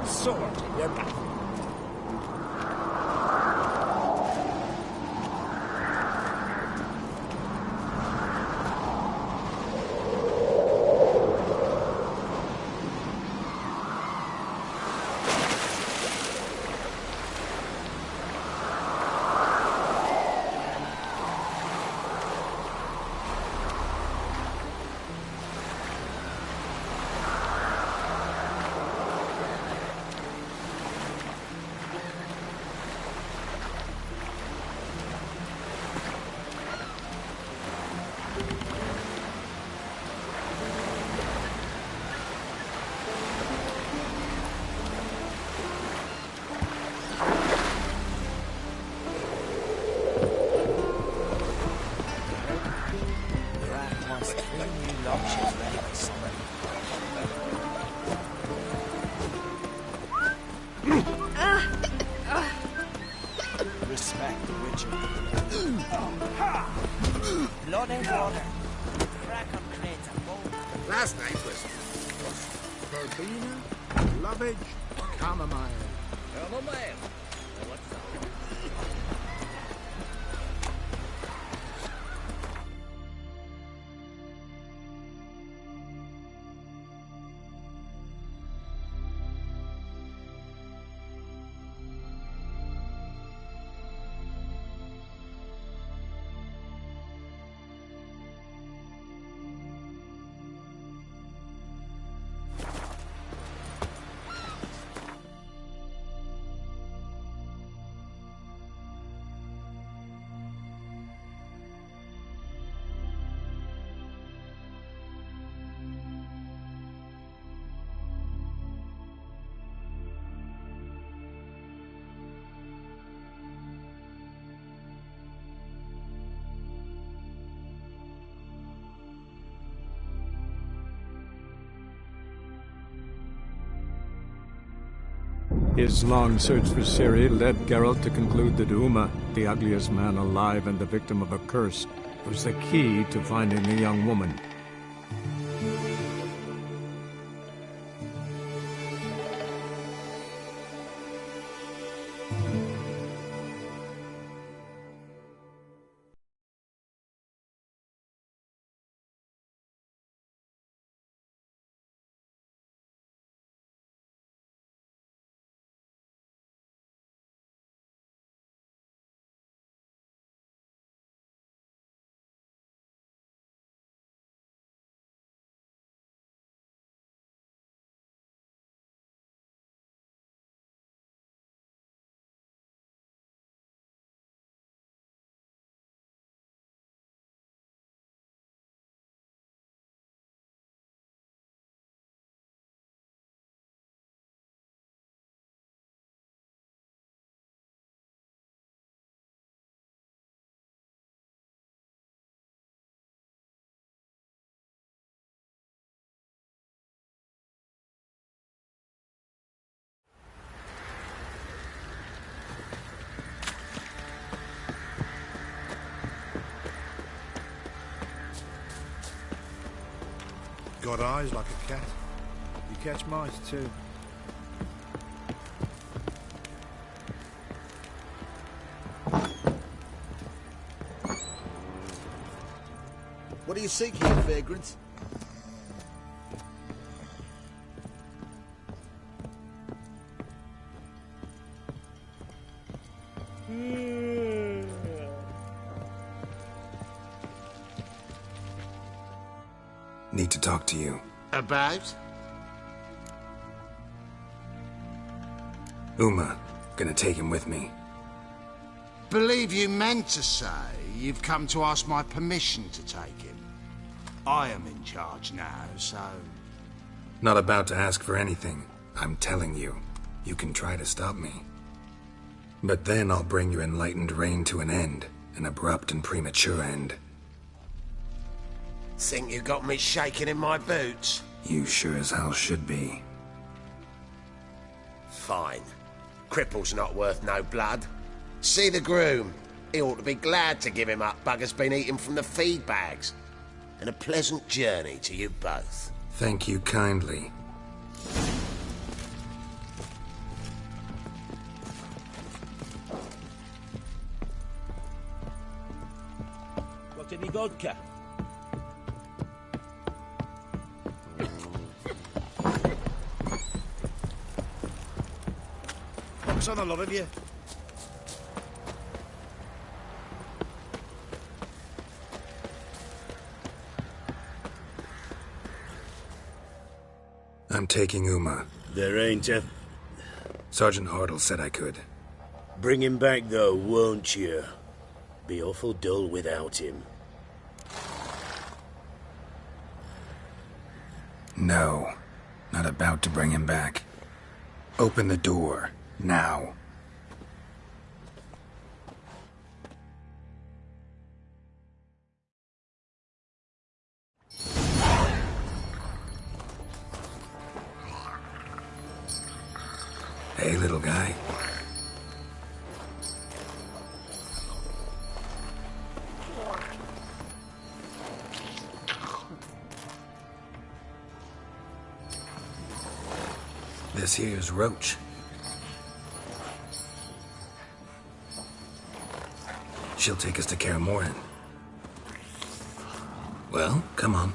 sword in your back. Respect the ritual. Blood and water. Crack on crates and bold. Last night was verbena, lovage, chamomile. Chamomile. What's that? His long search for Ciri led Geralt to conclude that Uma, the ugliest man alive and the victim of a curse, was the key to finding the young woman. Got eyes like a cat. You catch mice too. What do you seek here, vagrants? Need to talk to you. About? Uma. Gonna take him with me. Believe you meant to say you've come to ask my permission to take him. I am in charge now, so... Not about to ask for anything. I'm telling you. You can try to stop me. But then I'll bring your enlightened reign to an end. An abrupt and premature end. Think you got me shaking in my boots? You sure as hell should be. Fine. Cripple's not worth no blood. See the groom. He ought to be glad to give him up. Bugger's been eating from the feed bags. And a pleasant journey to you both. Thank you kindly. vodka. What's on a lot of you? I'm taking Uma. There ain't a... Sergeant Hartle said I could. Bring him back, though, won't you? Be awful dull without him. No. Not about to bring him back. Open the door. Now. Hey, little guy. This here's Roach. She'll take us to KAER MORHEN. Well, come on.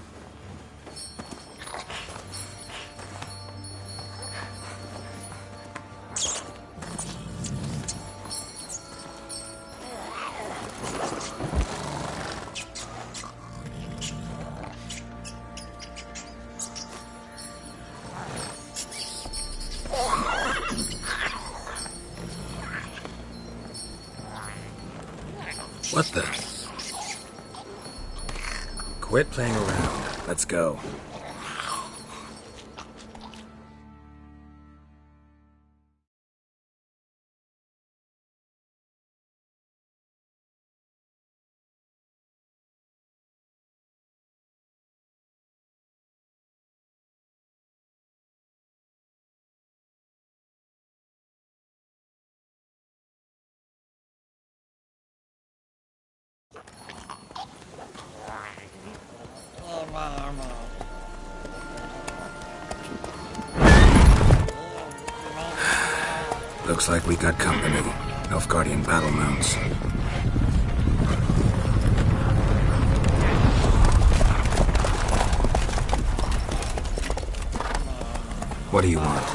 What the? Quit playing around. Let's go. Looks like we got company. Nilfgaardian battle mounts. What do you want?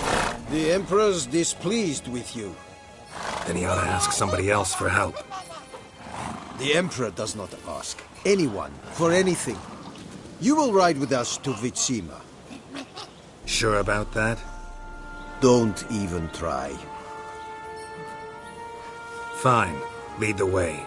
The Emperor's displeased with you. Then he ought to ask somebody else for help. The Emperor does not ask anyone for anything. You will ride with us to Vitsima. Sure about that? Don't even try. Fine. Lead the way.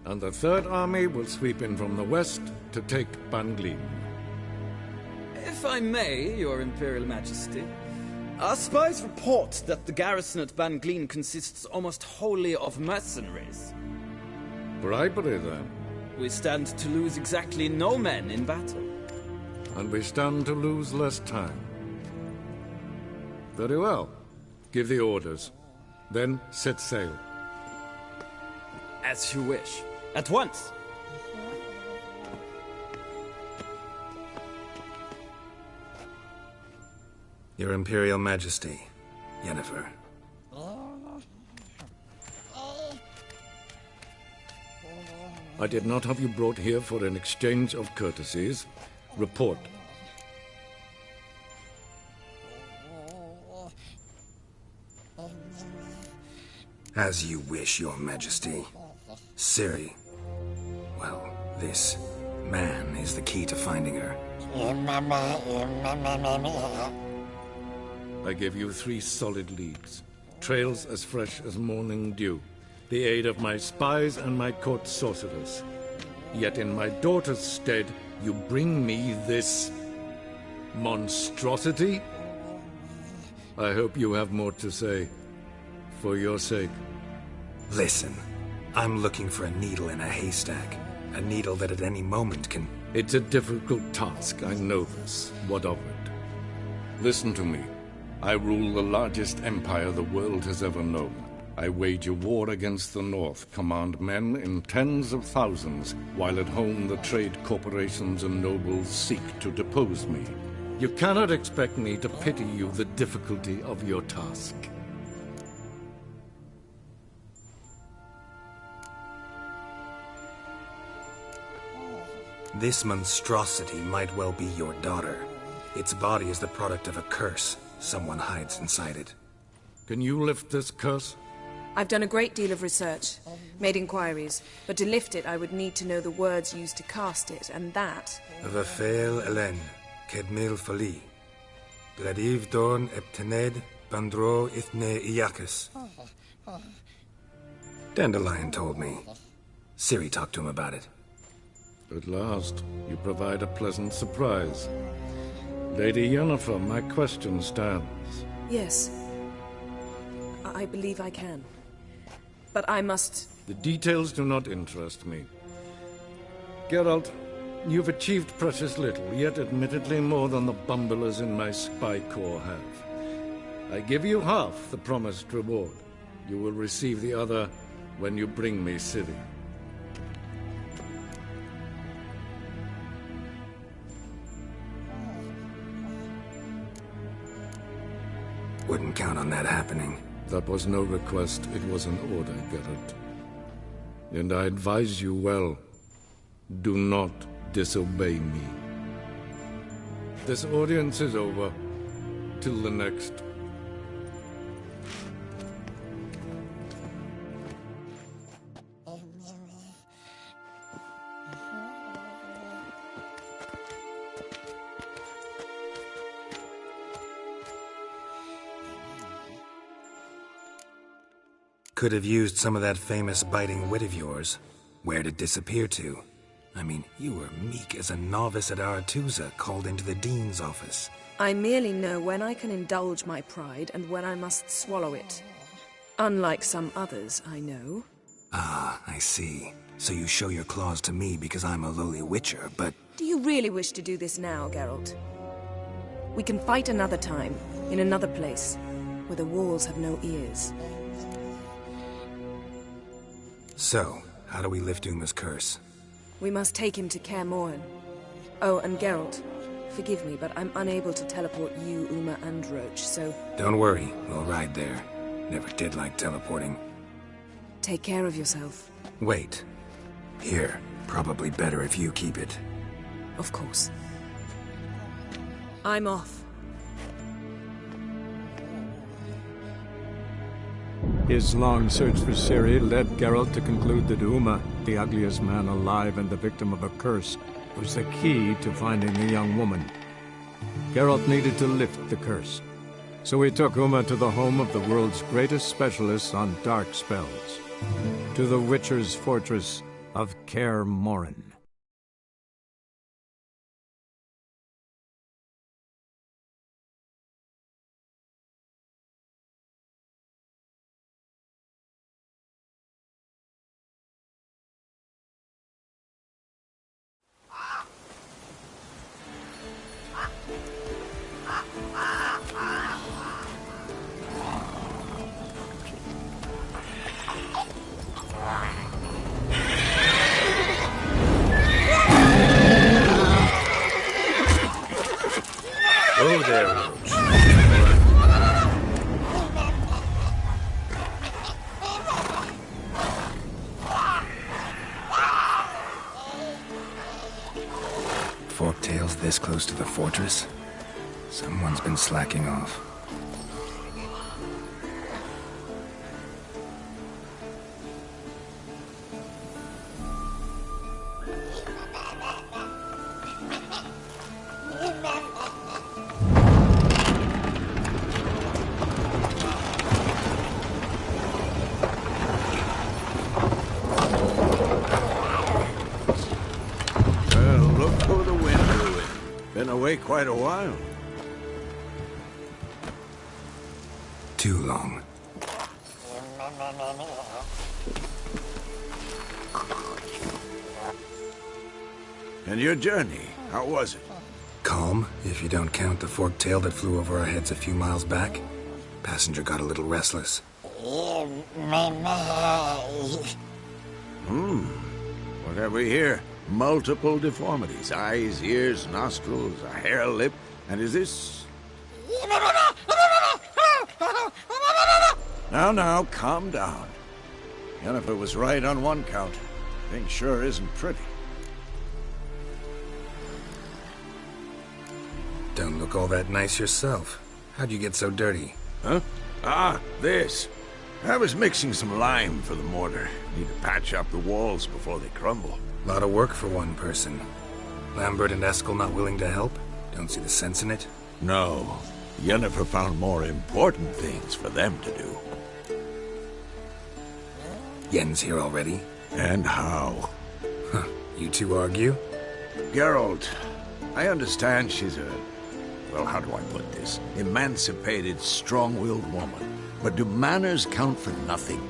And the Third Army will sweep in from the west to take Banglin. If I may, Your Imperial Majesty, our spies report that the garrison at Banglin consists almost wholly of mercenaries. Bribery, then. We stand to lose exactly no men in battle. And we stand to lose less time. Very well. Give the orders. Then set sail. As you wish. At once! Your Imperial Majesty, Yennefer. I did not have you brought here for an exchange of courtesies. Report. As you wish, Your Majesty. Ciri. Well, this man is the key to finding her. I gave you 3 solid leads. Trails as fresh as morning dew. the aid of my spies and my court sorcerers. Yet in my daughter's stead, you bring me this monstrosity? I hope you have more to say, for your sake. Listen, I'm looking for a needle in a haystack. A needle that at any moment can... It's a difficult task, I know this. What of it? Listen to me. I rule the largest empire the world has ever known. I wage a war against the North, command men in tens of thousands, while at home the trade corporations and nobles seek to depose me. You cannot expect me to pity you the difficulty of your task. This monstrosity might well be your daughter. Its body is the product of a curse. Someone hides inside it. Can you lift this curse? I've done a great deal of research, made inquiries, but to lift it I would need to know the words used to cast it, and that... Vafel Elen, Kedmil Fali. Gladiv Dorn Eptened, Bandro Ithne Iakis. Dandelion told me. Ciri talked to him about it. At last, you provide a pleasant surprise. Lady Yennefer, my question stands. Yes. I believe I can. But I must... The details do not interest me. Geralt, you've achieved precious little, yet admittedly more than the bumblers in my spy corps have. I give you half the promised reward. You will receive the other when you bring me Ciri. Wouldn't count on that happening. That was no request, it was an order, Geralt. And I advise you well, do not disobey me. This audience is over. Till the next. Could have used some of that famous biting wit of yours. Where'd it disappear to? I mean, you were meek as a novice at Aretusa called into the Dean's office. I merely know when I can indulge my pride and when I must swallow it. Unlike some others, I know. Ah, I see. So you show your claws to me because I'm a lowly witcher, but... Do you really wish to do this now, Geralt? We can fight another time, in another place, where the walls have no ears. So, how do we lift Uma's curse? We must take him to KAER MORHEN. Oh, and Geralt, forgive me, but I'm unable to teleport you, Uma, and Roach, so... Don't worry, we'll ride there. Never did like teleporting. Take care of yourself. Wait. Here, probably better if you keep it. Of course. I'm off. His long search for Ciri led Geralt to conclude that Uma, the ugliest man alive and the victim of a curse, was the key to finding the young woman. Geralt needed to lift the curse, so he took Uma to the home of the world's greatest specialist on dark spells, to the Witcher's fortress of KAER MORHEN. Oh, there, Roach. Forktails this close to the fortress? Someone's been slacking off. Been away quite a while. Too long. And your journey, how was it? Calm, if you don't count the forked tail that flew over our heads a few miles back. Passenger got a little restless. What have we here? Multiple deformities. Eyes, ears, nostrils, a hair lip. And is this... Now, calm down. Jennifer was right on one count. Thing sure isn't pretty. Don't look all that nice yourself. How'd you get so dirty? Huh? Ah, this. I was mixing some lime for the mortar. Need to patch up the walls before they crumble. Lot of work for one person. Lambert and Eskel not willing to help? Don't see the sense in it? No. Jennifer found more important things for them to do. Yen's here already? And how? Huh. You two argue? Geralt, I understand she's a... well, how do I put this? Emancipated, strong-willed woman. But do manners count for nothing?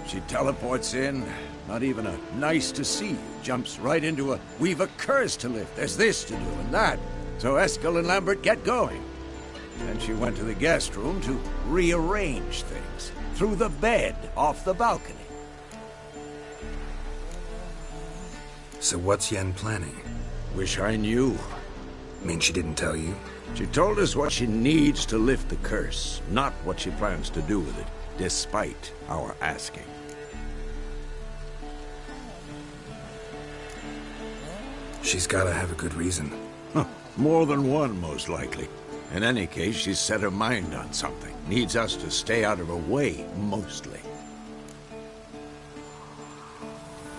She teleports in, not even a nice to see you, jumps right into a we've a curse to lift, there's this to do and that. So Eskel and Lambert get going. Then she went to the guest room to rearrange things. Through the bed, off the balcony. So what's Yen planning? Wish I knew. Mean she didn't tell you? She told us what she needs to lift the curse, not what she plans to do with it, despite our asking. She's gotta have a good reason. Huh. More than one, most likely. In any case, she's set her mind on something. Needs us to stay out of her way, mostly.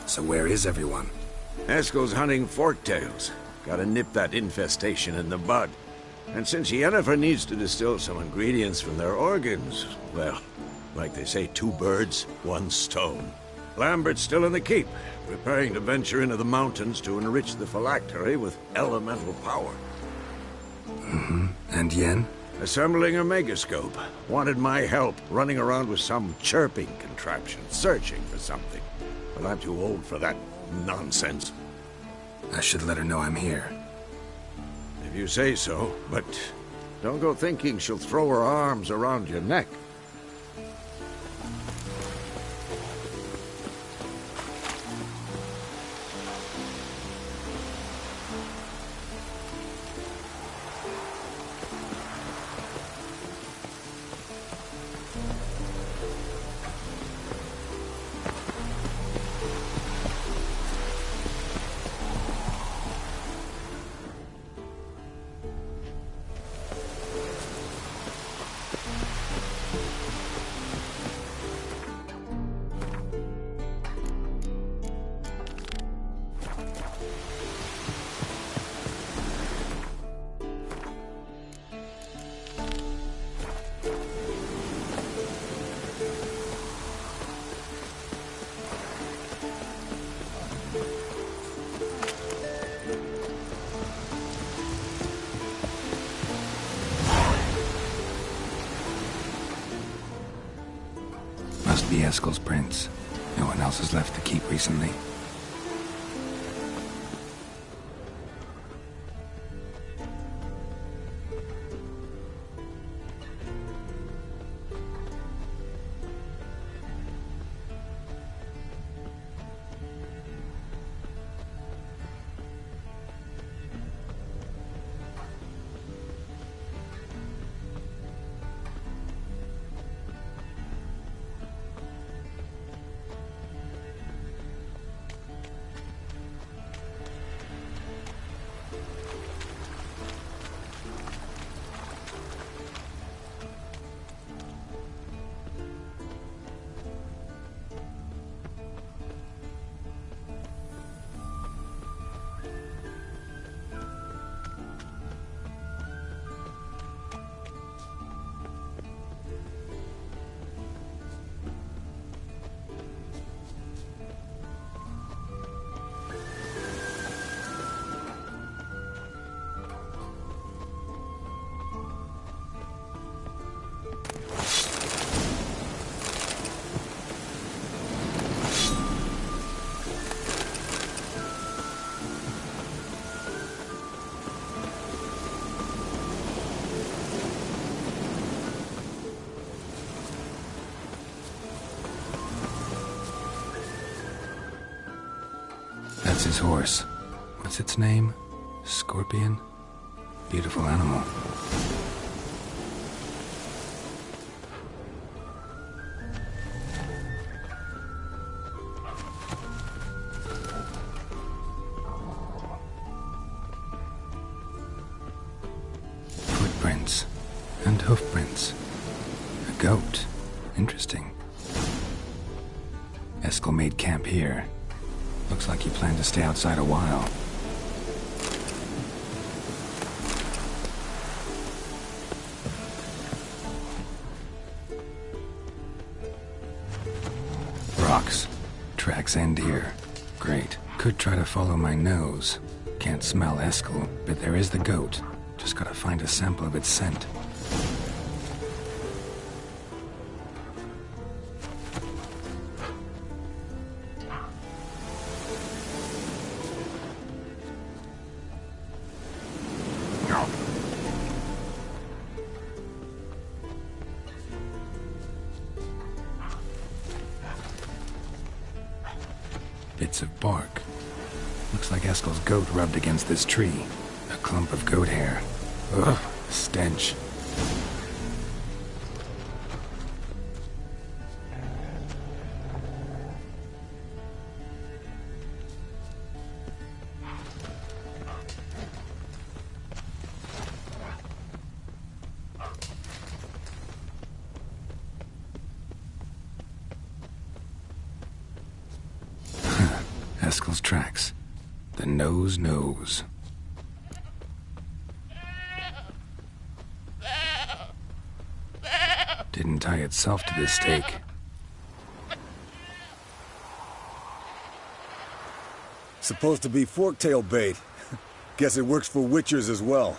So where is everyone? Eskel's hunting forktails. Gotta nip that infestation in the bud. And since Yennefer needs to distill some ingredients from their organs, well, like they say, 2 birds, 1 stone. Lambert's still in the keep, preparing to venture into the mountains to enrich the phylactery with elemental power. Mm-hmm. And Yen? Assembling a megascope. Wanted my help running around with some chirping contraption, searching for something. But I'm too old for that nonsense. I should let her know I'm here. If you say so, but don't go thinking she'll throw her arms around your neck. Must be Eskel's prints. No one else has left the keep recently. That's his horse. What's its name? Scorpion? Beautiful animal. Footprints. And hoofprints. A goat. Interesting. Eskel made camp here. Looks like he planned to stay outside a while. Rocks. Tracks end here. Great. Could try to follow my nose. Can't smell Eskel, but there is the goat. Just gotta find a sample of its scent. Bits of bark. Looks like Eskel's goat rubbed against this tree. A clump of goat hair. Ugh, stench. Eskel's tracks. The nose knows. Didn't tie itself to this stake. Supposed to be forktail bait. Guess it works for witchers as well.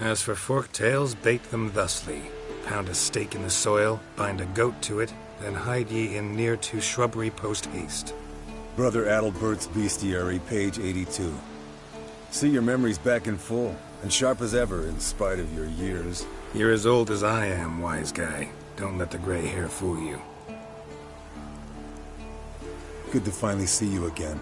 As for forktails, bait them thusly. Pound a stake in the soil, bind a goat to it, then hide ye in near to shrubbery post haste. Brother Adalbert's Bestiary, page 82. See, your memory's back in full, and sharp as ever in spite of your years. You're as old as I am, wise guy. Don't let the gray hair fool you. Good to finally see you again.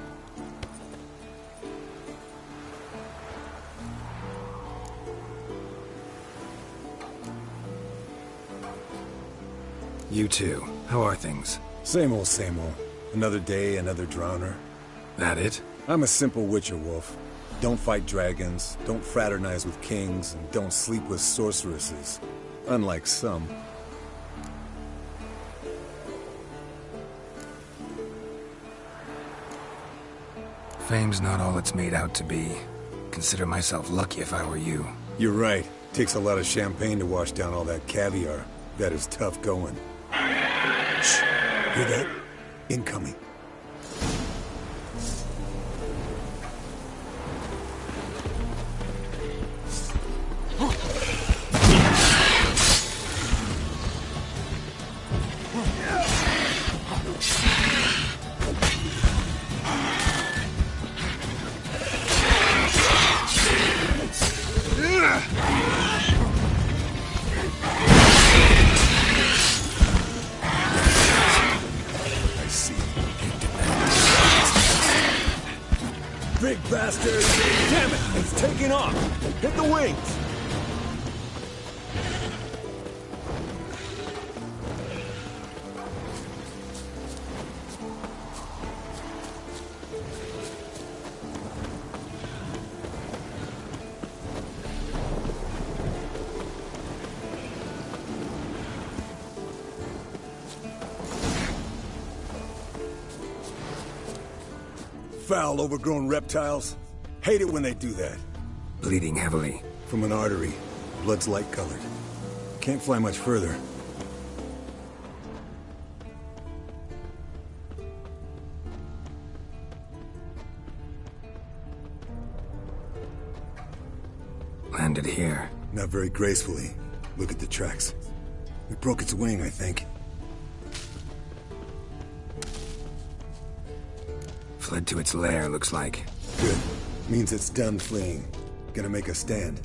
You too. How are things? Same old, same old. Another day, another drowner. That it? I'm a simple witcher wolf. Don't fight dragons, don't fraternize with kings, and don't sleep with sorceresses. Unlike some. Fame's not all it's made out to be. Consider myself lucky if I were you. You're right. Takes a lot of champagne to wash down all that caviar. That is tough going. Shh. Hear that? Incoming. Big bastard! Damn it! It's taking off! Hit the wings! Foul, overgrown reptiles. Hate it when they do that. Bleeding heavily. From an artery. Blood's light-colored. Can't fly much further. Landed here. Not very gracefully. Look at the tracks. It broke its wing, I think. Fled to its lair, looks like. Good. Means it's done fleeing. Gonna make a stand.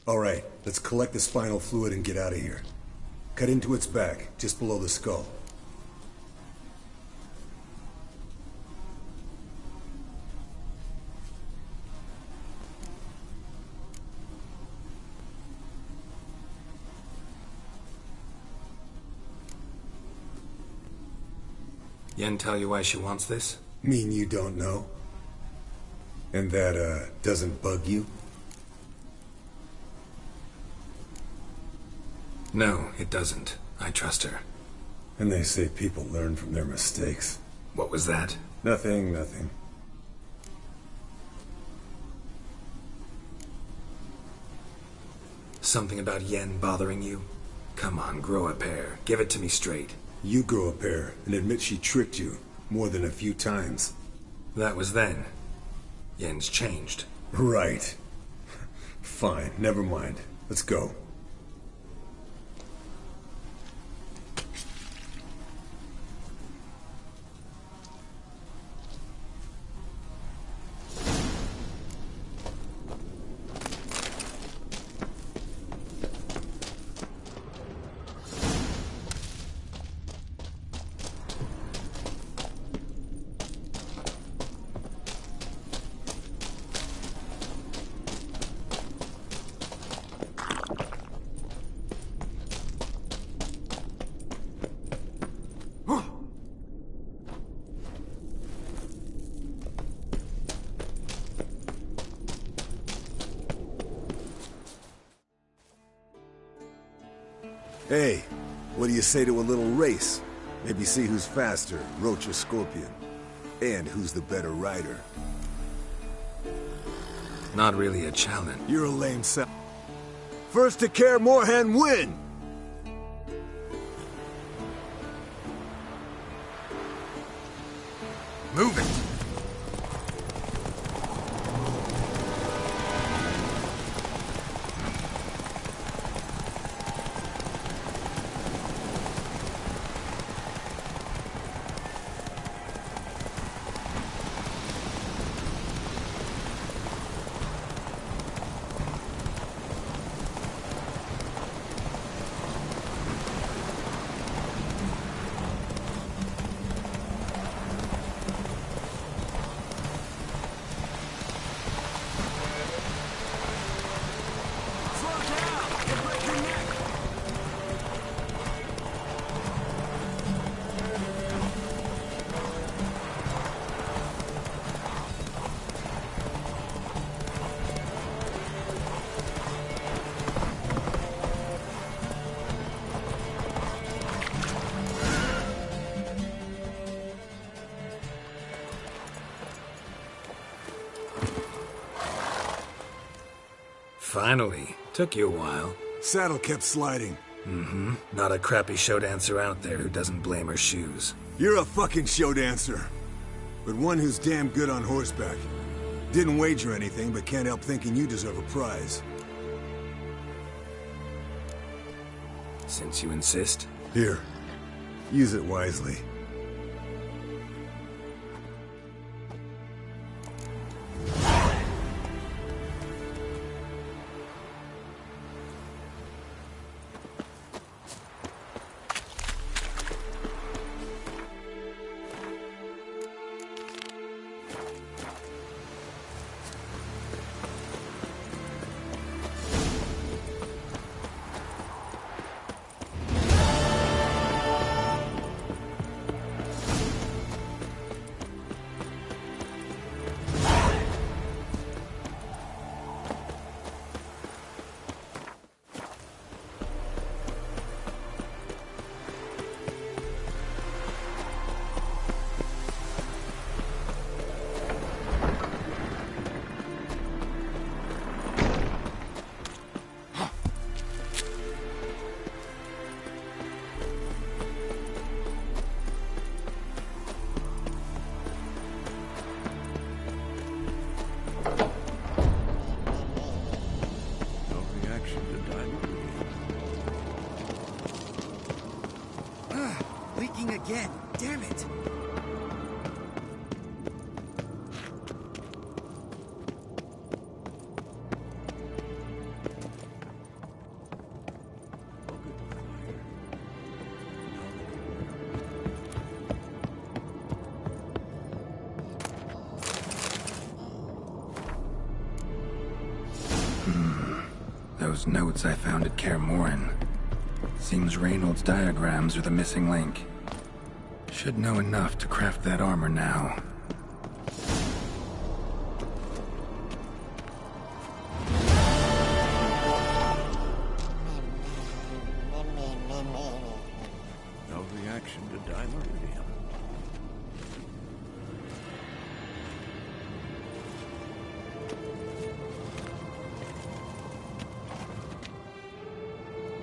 All right, let's collect the spinal fluid and get out of here. Cut into its back, just below the skull. Yen tell you why she wants this? Mean you don't know? And that, doesn't bug you? No, it doesn't. I trust her. And they say people learn from their mistakes. What was that? Nothing, nothing. Something about Yen bothering you? Come on, grow a pair. Give it to me straight. You grow a pair and admit she tricked you more than a few times. That was then. Yen's changed. Right. Fine, never mind. Let's go. Hey, what do you say to a little race? Maybe see who's faster, Roach or Scorpion. And who's the better rider. Not really a challenge. You're a lame sack. First to KAER MORHEN win! Move it! Finally. Took you a while. Saddle kept sliding. Mm-hmm. Not a crappy show dancer out there who doesn't blame her shoes. You're a fucking show dancer. But one who's damn good on horseback. Didn't wager anything, but can't help thinking you deserve a prize. Since you insist. Here. Use it wisely. Leaking again. Damn it. those notes I found at KAER MORHEN. Seems Reynold's diagrams are the missing link. Should know enough to craft that armor now. No reaction to dimeridium.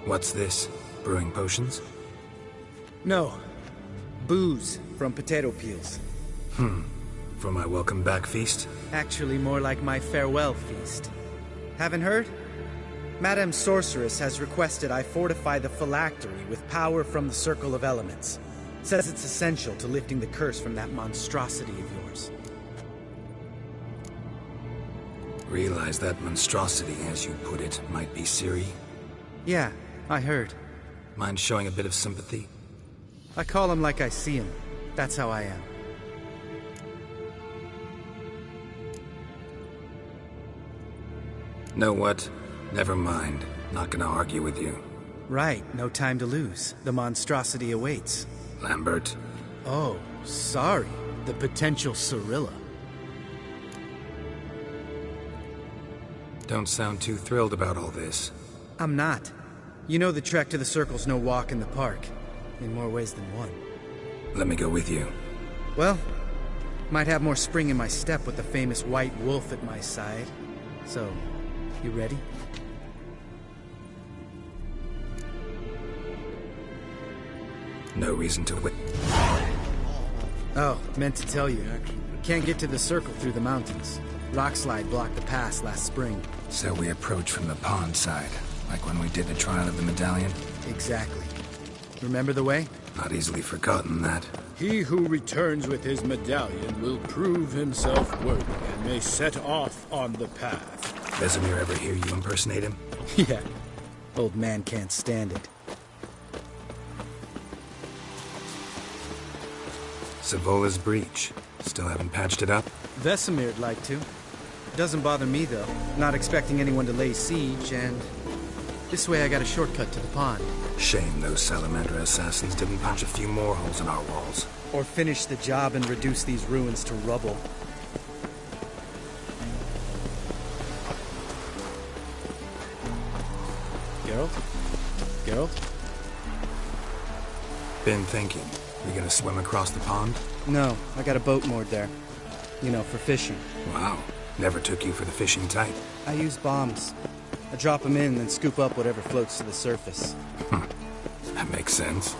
What's this? Brewing potions? No. Booze from potato peels. For my welcome back feast? Actually more like my farewell feast. Haven't heard? Madame Sorceress has requested I fortify the phylactery with power from the Circle of Elements. Says it's essential to lifting the curse from that monstrosity of yours. Realize that monstrosity, as you put it, might be Ciri? Yeah, I heard. Mind showing a bit of sympathy? I call him like I see him. That's how I am. Know what? Never mind. Not gonna argue with you. Right, no time to lose. The monstrosity awaits. Lambert. Oh, sorry. The potential Cirilla. Don't sound too thrilled about all this. I'm not. You know the trek to the Circle's no walk in the park. In more ways than one. Let me go with you. Well, might have more spring in my step with the famous white wolf at my side. So, you ready? No reason to wait. Oh, meant to tell you. Can't get to the Circle through the mountains. Rockslide blocked the pass last spring. So we approach from the pond side, like when we did the trial of the medallion? Exactly. Remember the way? Not easily forgotten, that. He who returns with his medallion will prove himself worthy and may set off on the path. Vesemir ever hear you impersonate him? Yeah. Old man can't stand it. Savola's breach. Still haven't patched it up? Vesemir'd like to. Doesn't bother me, though. Not expecting anyone to lay siege, and... this way I got a shortcut to the pond. Shame those Salamander assassins didn't punch a few more holes in our walls. Or finish the job and reduce these ruins to rubble. Geralt? Geralt? Been thinking. We gonna swim across the pond? No, I got a boat moored there. You know, for fishing. Wow. Never took you for the fishing type. I use bombs. I drop them in and then scoop up whatever floats to the surface. That makes sense.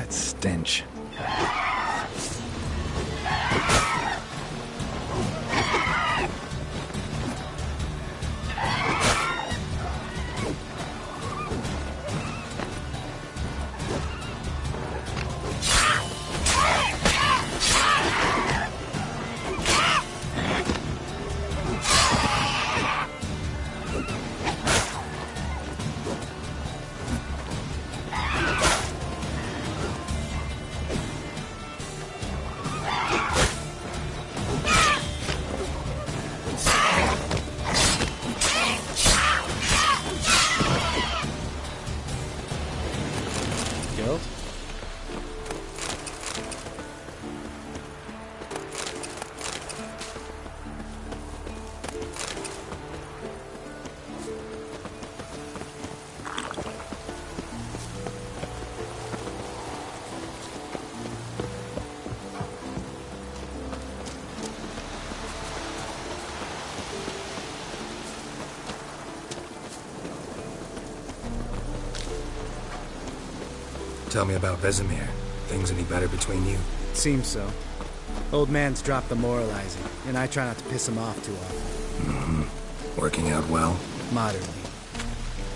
that stench. Tell me about Vesemir. Things any better between you? Seems so. Old man's dropped the moralizing, and I try not to piss him off too often. Mm-hmm. Working out well? Moderately.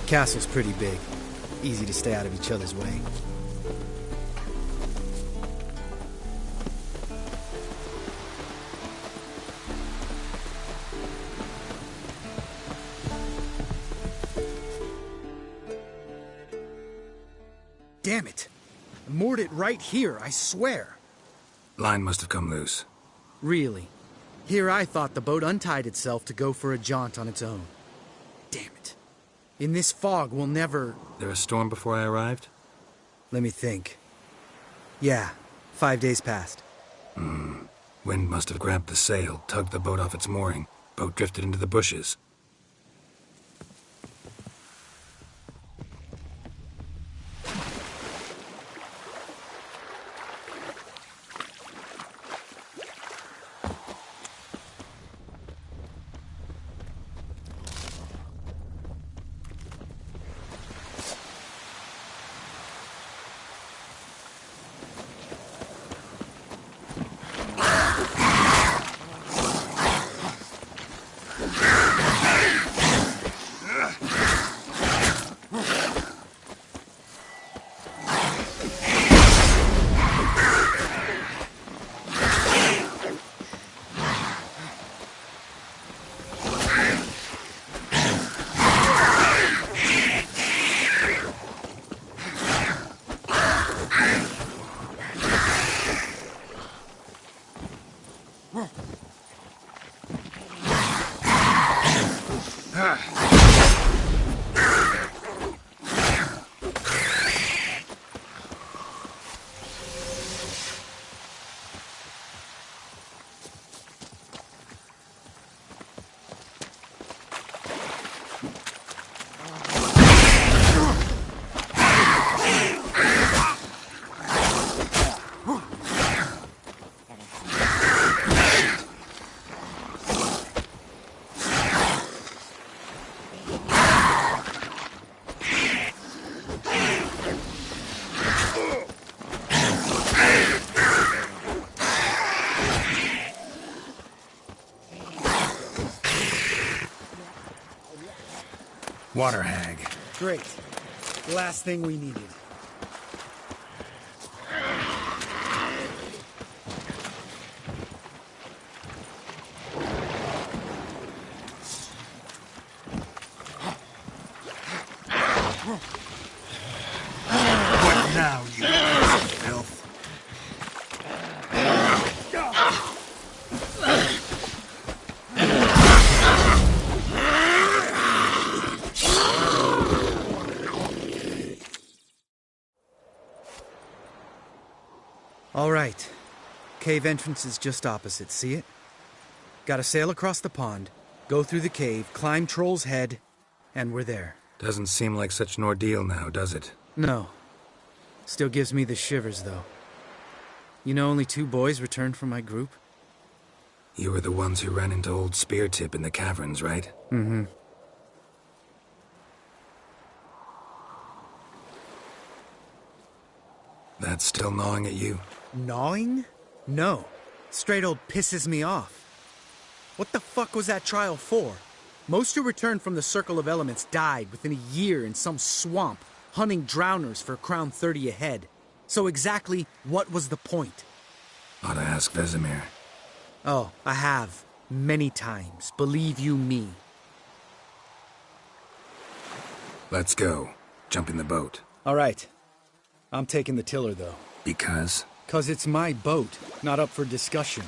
Castle's pretty big. Easy to stay out of each other's way. Damn it! I moored it right here, I swear. Line must have come loose. Really? Here I thought the boat untied itself to go for a jaunt on its own. Damn it. In this fog, we'll never... There a storm before I arrived? Let me think. Yeah, 5 days past. Wind must have grabbed the sail, tugged the boat off its mooring. Boat drifted into the bushes. Water hag. Great. Last thing we needed. What now, you filth? All right. Cave entrance is just opposite, see it? Gotta sail across the pond, go through the cave, climb Troll's Head, and we're there. Doesn't seem like such an ordeal now, does it? No. Still gives me the shivers, though. You know only 2 boys returned from my group? You were the ones who ran into old Speartip in the caverns, right? Mm-hmm. That's still gnawing at you? Gnawing? No. Straight old pisses me off. What the fuck was that trial for? Most who returned from the Circle of Elements died within a year in some swamp, hunting drowners for Crown 30 a head. So exactly what was the point? Ought to ask Vesemir. Oh, I have. Many times. Believe you me. Let's go. Jump in the boat. All right. I'm taking the tiller, though. Because? 'Cause it's my boat, not up for discussion.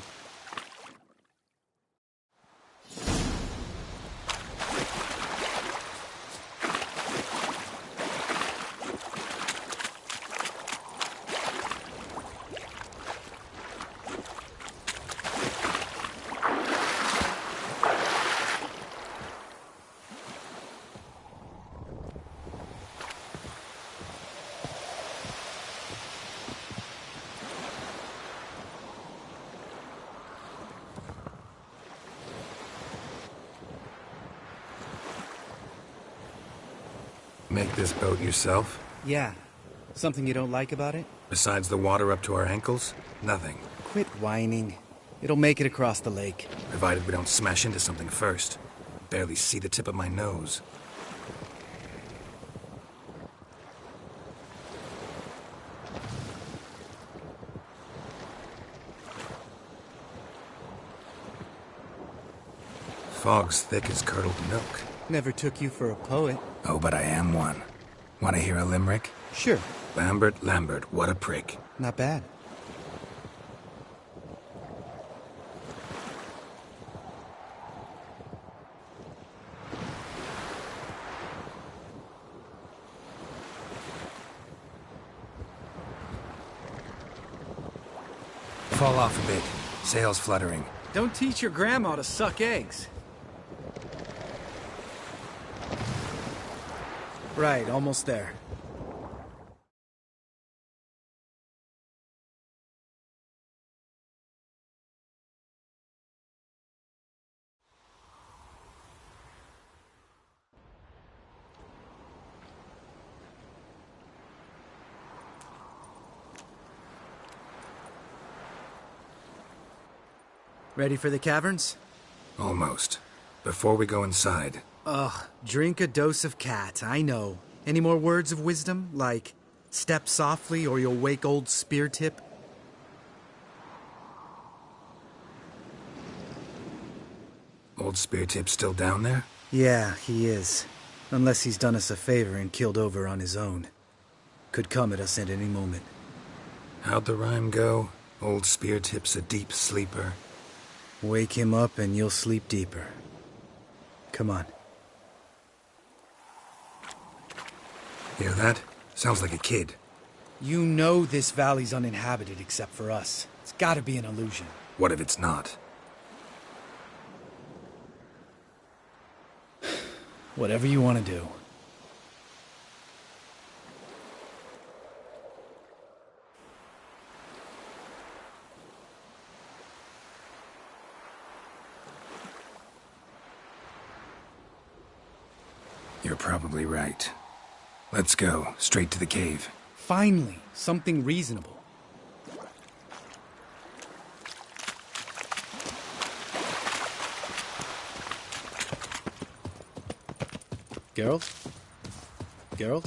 Make this boat yourself? Yeah. Something you don't like about it? Besides the water up to our ankles? Nothing. Quit whining. It'll make it across the lake. Provided we don't smash into something first. Barely see the tip of my nose. Fog's thick as curdled milk. Never took you for a poet. Oh, but I am one. Want to hear a limerick? Sure. Lambert, what a prick. Not bad. Fall off a bit. Sails fluttering. Don't teach your grandma to suck eggs. Right, almost there. Ready for the caverns? Almost. Before we go inside. Ugh, drink a dose of cat, I know. Any more words of wisdom, like, step softly or you'll wake old Spear Tip? Old Spear Tip's still down there? Yeah, he is. Unless he's done us a favor and killed over on his own. Could come at us at any moment. How'd the rhyme go? Old Spear Tip's a deep sleeper. Wake him up and you'll sleep deeper. Come on. Hear that? Sounds like a kid. You know this valley's uninhabited except for us. It's gotta be an illusion. What if it's not? Whatever you want to do. You're probably right. Let's go, straight to the cave. Finally, something reasonable. Geralt? Geralt?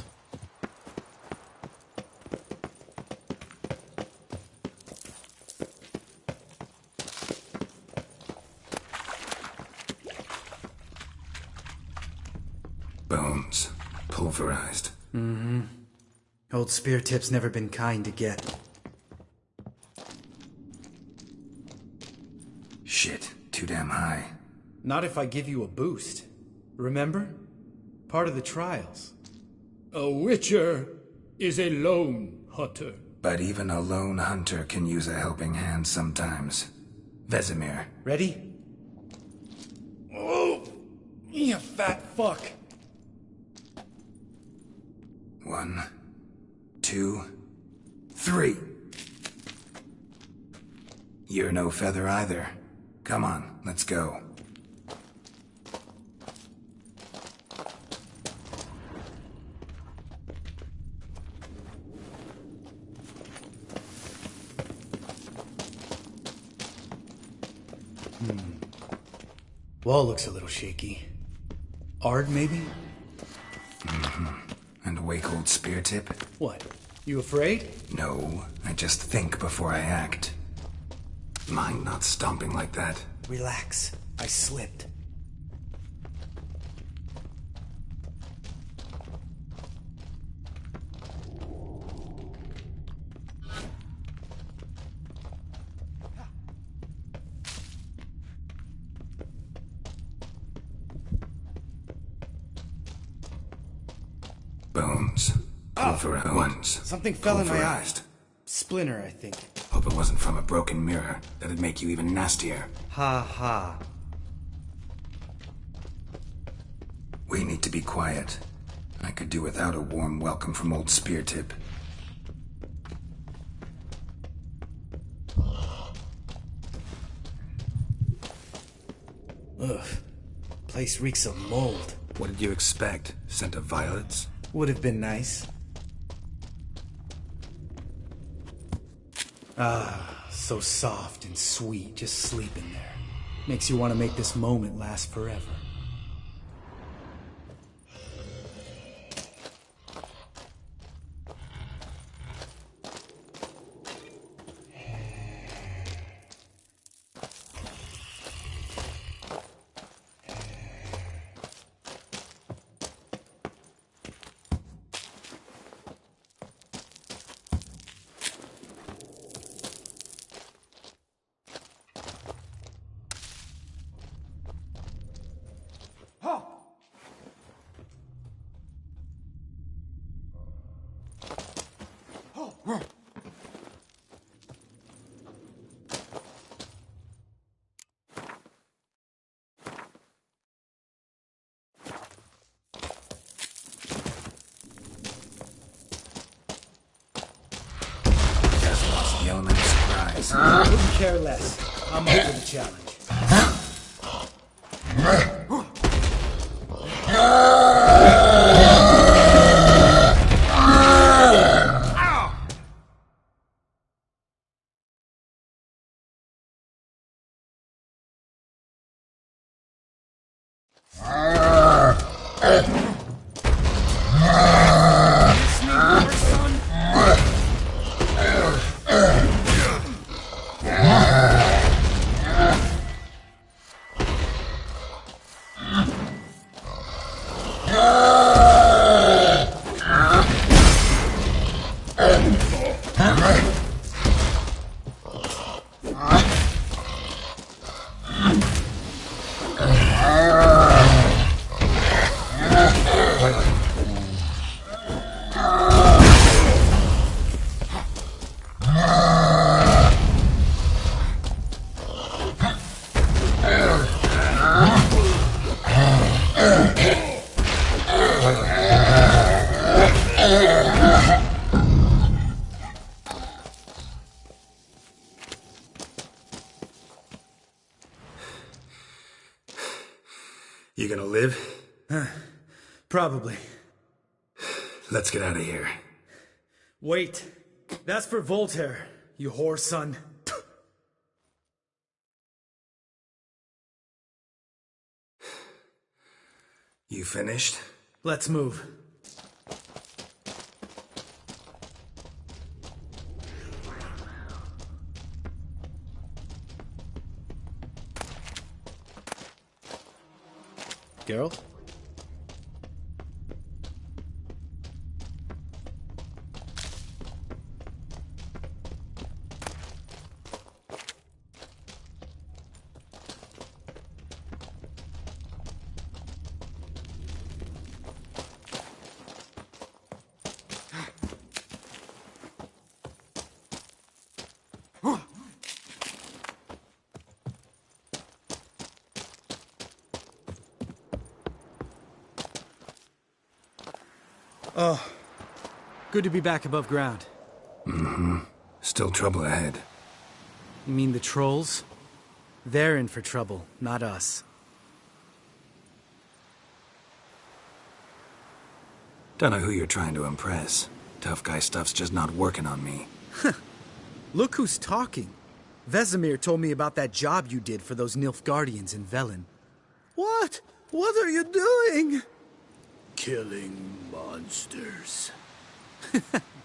Bones. Pulverized. Mm-hmm. Old Spear Tip's never been kind to get. Shit, too damn high. Not if I give you a boost. Remember? Part of the trials. A witcher is a lone hunter. But even a lone hunter can use a helping hand sometimes. Vesemir. Ready? Oh! You fat fuck! 1, 2, 3. You're no feather either. Come on, let's go. Wall looks a little shaky. Ard, maybe? And a wake-old spear tip? What? You afraid? No, I just think before I act. Mind not stomping like that. Relax. I slipped. Bones. Pulverized. Something fell in my eye. Pulverized. Splinter, I think. Hope it wasn't from a broken mirror. That'd make you even nastier. Ha ha. We need to be quiet. I could do without a warm welcome from old Speartip. Ugh. Place reeks of mold. What did you expect? Scent of violets? Would have been nice. Ah, so soft and sweet, just sleeping there. Makes you want to make this moment last forever. The element of surprise. Couldn't care less. I'm up for the challenge. You gonna live? Probably. Let's get out of here. Wait. That's for Voltaire, you whore son. You finished? Let's move. Geralt? Oh, good to be back above ground. Mm-hmm. Still trouble ahead. You mean the trolls? They're in for trouble, not us. Don't know who you're trying to impress. Tough guy stuff's just not working on me. Look who's talking. Vesemir told me about that job you did for those Nilfgaardians in Velen. What? What are you doing? Killing monsters.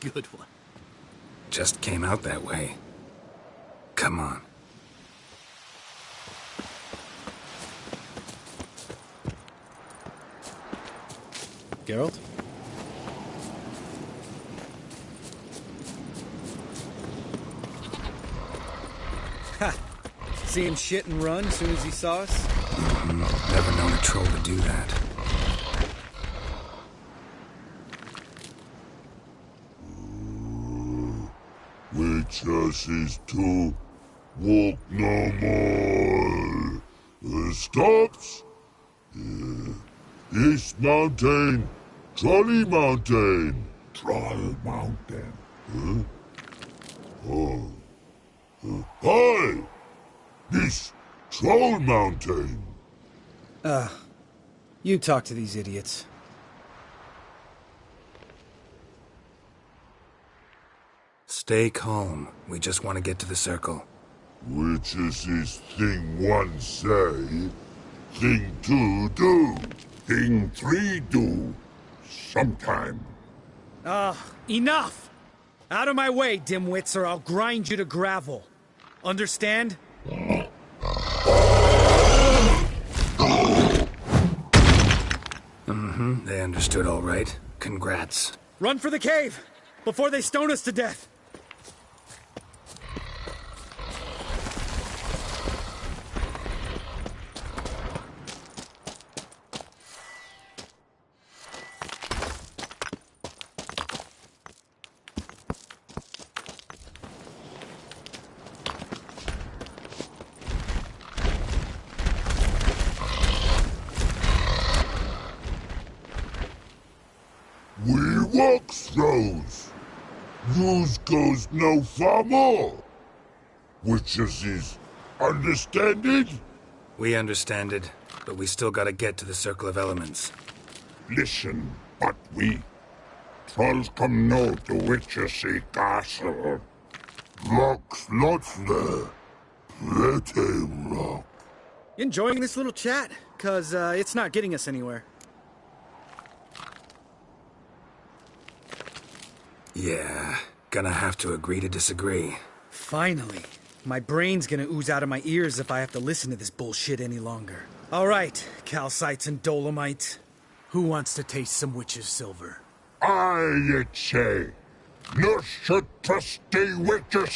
Good one. Just came out that way. Come on. Geralt? Ha! See him shit and run as soon as he saw us? Never known a troll to do that. Witches is to walk no more. Stops? East Mountain, Trolley Mountain. Troll Mountain. Hi! This Troll Mountain. You talk to these idiots. Stay calm. We just want to get to the circle. Witches is thing one say, thing two do, thing three do. Sometime. Enough! Out of my way, dimwits, or I'll grind you to gravel. Understand? They understood all right. Congrats. Run for the cave! Before they stone us to death! We walks those. Yous goes no far more. Witches is understand it? We understand it, but we still gotta get to the Circle of Elements. Listen, but we trolls come no to Witches castle. Rocks lots there. Pretty rock. Enjoying this little chat? 'Cause it's not getting us anywhere. Yeah, gonna have to agree to disagree. Finally. My brain's gonna ooze out of my ears if I have to listen to this bullshit any longer. All right, calcites and dolomites. Who wants to taste some witch's silver? I say, no should trusty witches.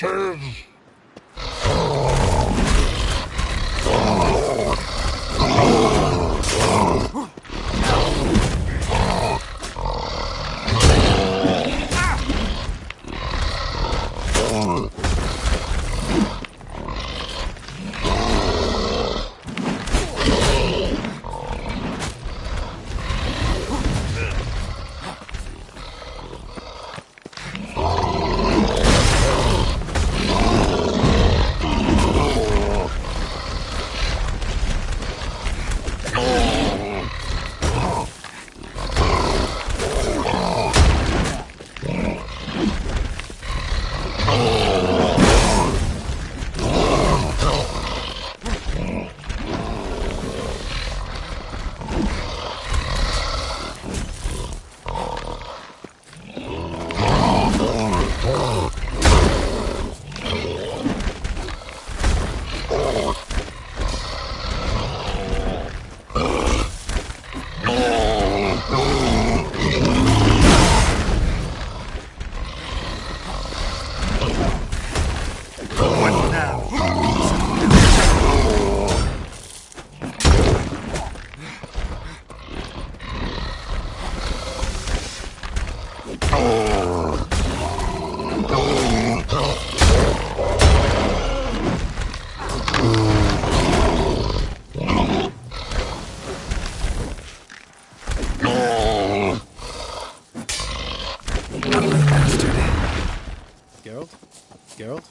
Geralt?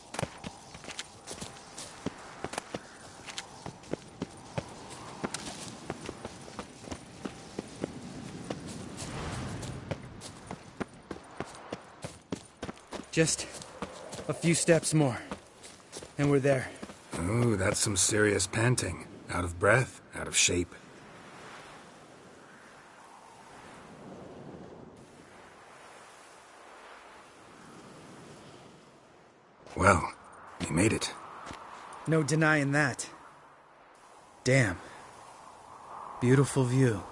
Just a few steps more. And we're there. Ooh, that's some serious panting. Out of breath, out of shape. Well, you made it. No denying that. Damn. Beautiful view.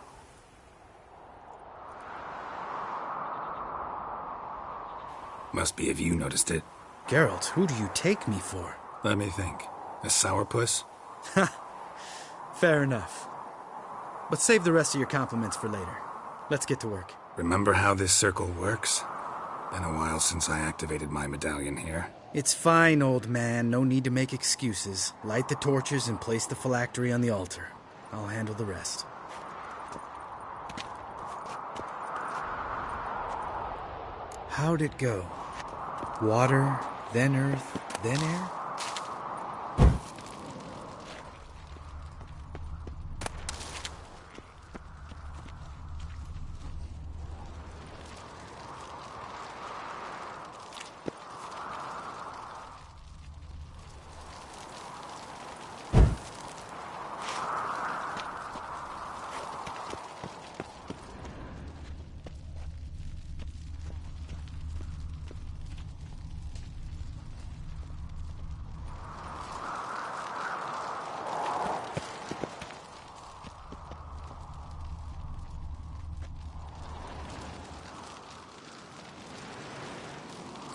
Must be if you noticed it. Geralt, who do you take me for? Let me think. A sourpuss? Ha! Fair enough. But save the rest of your compliments for later. Let's get to work. Remember how this circle works? Been a while since I activated my medallion here. It's fine, old man. No need to make excuses. Light the torches and place the phylactery on the altar. I'll handle the rest. How'd it go? Water, then earth, then air?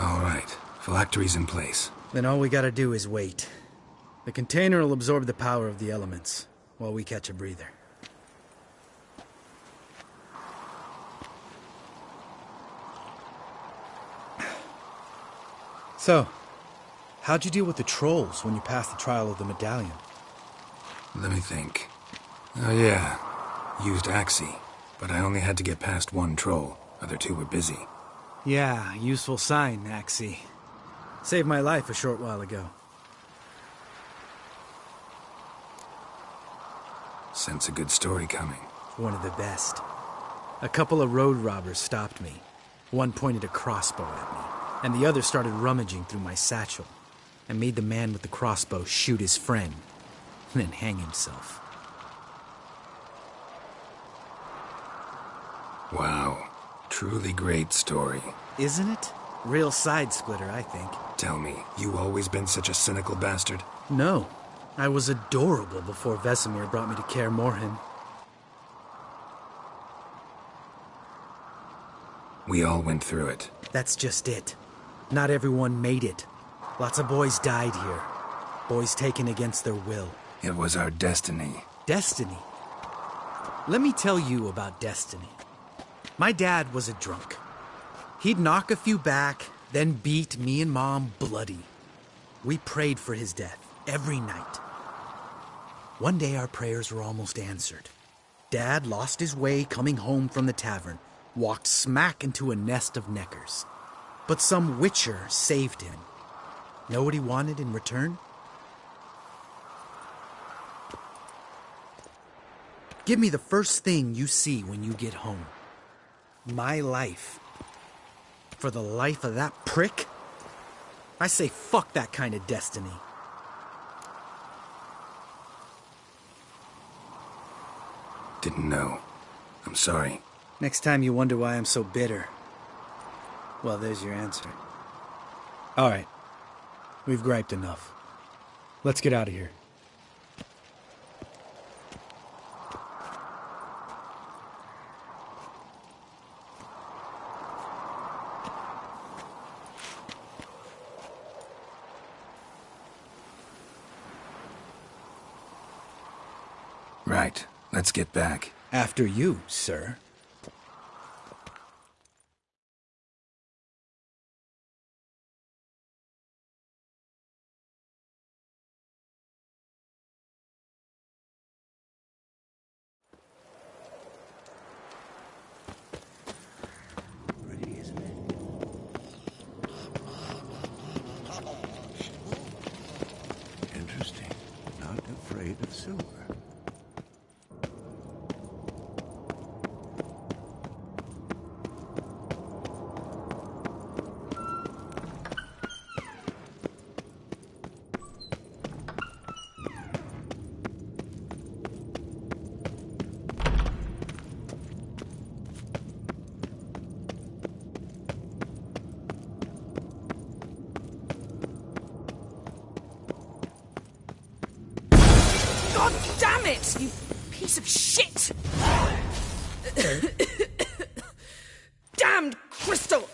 All right, phylactery's in place. Then all we gotta do is wait. The container will absorb the power of the elements, while we catch a breather. So, how'd you deal with the trolls when you passed the trial of the medallion? Let me think. Oh yeah, used Axii, but I only had to get past one troll. Other two were busy. Yeah, useful sign, Axii. Saved my life a short while ago. Sense a good story coming. One of the best. A couple of road robbers stopped me. One pointed a crossbow at me, and the other started rummaging through my satchel, and made the man with the crossbow shoot his friend, and then hang himself. Wow. Truly great story. Isn't it? Real side-splitter, I think. Tell me, you always been such a cynical bastard? No. I was adorable before Vesemir brought me to KAER MORHEN. We all went through it. That's just it. Not everyone made it. Lots of boys died here. Boys taken against their will. It was our destiny. Destiny? Let me tell you about destiny. My dad was a drunk. He'd knock a few back, then beat me and Mom bloody. We prayed for his death every night. One day our prayers were almost answered. Dad lost his way coming home from the tavern, walked smack into a nest of neckers. But some witcher saved him. Know what he wanted in return? Give me the first thing you see when you get home. My life. For the life of that prick? I say fuck that kind of destiny. Didn't know. I'm sorry. Next time you wonder why I'm so bitter, well, there's your answer. All right. We've griped enough. Let's get out of here. Right. Let's get back. After you, sir. Interesting. Not afraid of silver. God damn it, you piece of shit! Damned crystal!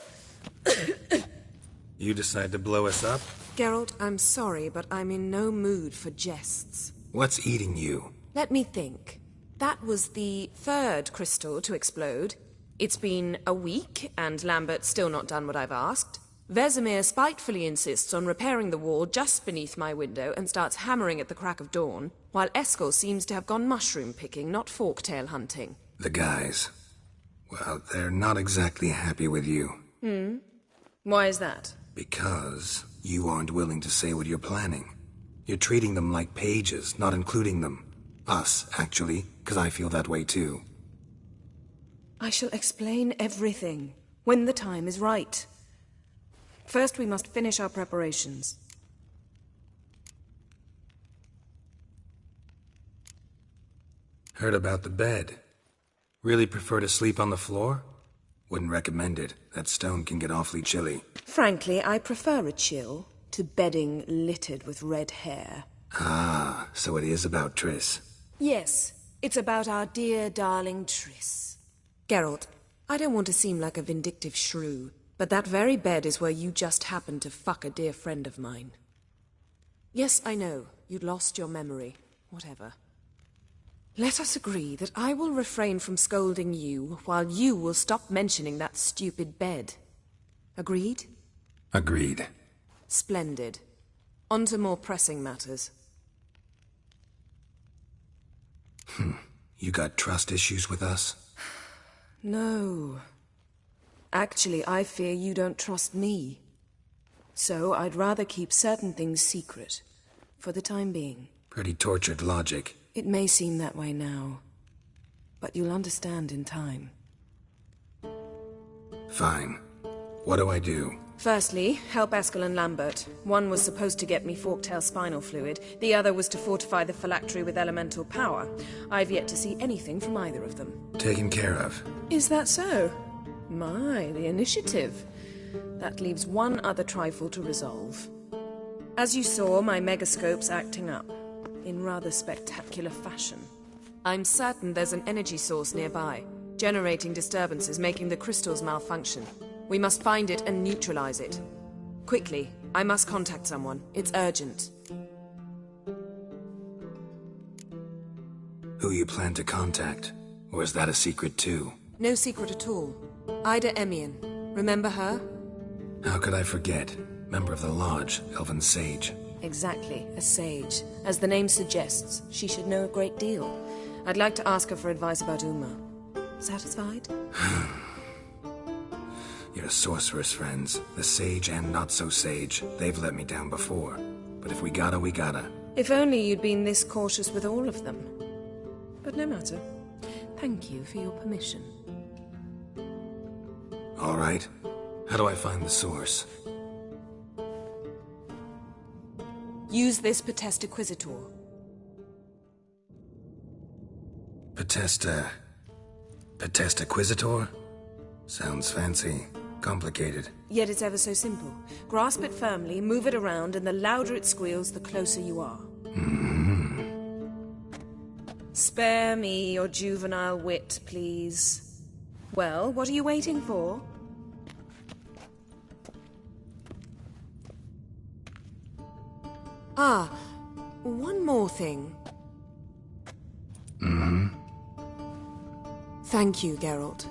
You decide to blow us up? Geralt, I'm sorry, but I'm in no mood for jests. What's eating you? Let me think. That was the third crystal to explode. It's been a week, and Lambert's still not done what I've asked. Vesemir spitefully insists on repairing the wall just beneath my window and starts hammering at the crack of dawn, while Eskel seems to have gone mushroom picking, not forktail hunting. The guys. Well, they're not exactly happy with you. Why is that? Because you aren't willing to say what you're planning. You're treating them like pages, not including them. Us, actually, because I feel that way too. I shall explain everything, when the time is right. First, we must finish our preparations. Heard about the bed. Really prefer to sleep on the floor? Wouldn't recommend it. That stone can get awfully chilly. Frankly, I prefer a chill to bedding littered with red hair. Ah, so it is about Triss. Yes, it's about our dear darling Triss. Geralt, I don't want to seem like a vindictive shrew, but that very bed is where you just happened to fuck a dear friend of mine. Yes, I know, you'd lost your memory. Whatever. Let us agree that I will refrain from scolding you, while you will stop mentioning that stupid bed. Agreed? Agreed. Splendid. On to more pressing matters. You got trust issues with us? No. Actually, I fear you don't trust me. So I'd rather keep certain things secret, for the time being. Pretty tortured logic. It may seem that way now, but you'll understand in time. Fine. What do I do? Firstly, help Eskel and Lambert. One was supposed to get me forktail spinal fluid, the other was to fortify the phylactery with elemental power. I've yet to see anything from either of them. Taken care of. Is that so? My, the initiative. That leaves one other trifle to resolve. As you saw, my megascope's acting up, in rather spectacular fashion. I'm certain there's an energy source nearby, generating disturbances, making the crystals malfunction. We must find it and neutralize it. Quickly, I must contact someone. It's urgent. Who you plan to contact? Or is that a secret too? No secret at all. Ida Emian. Remember her? How could I forget? Member of the Lodge, Elven Sage. Exactly, a sage. As the name suggests, she should know a great deal. I'd like to ask her for advice about Uma. Satisfied? Your sorceress friends, the sage and not-so-sage, they've let me down before. But if we gotta, we gotta. If only you'd been this cautious with all of them. But no matter. Thank you for your permission. All right. How do I find the source? Use this Potesta Quisitor. Potesta Quisitor? Sounds fancy. Complicated. Yet it's ever so simple. Grasp it firmly, move it around, and the louder it squeals, the closer you are. Spare me your juvenile wit, please. Well, what are you waiting for? Ah, one more thing. Thank you, Geralt.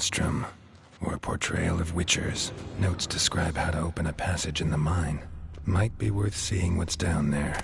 Monstrum, or a portrayal of witchers. Notes describe how to open a passage in the mine. Might be worth seeing what's down there.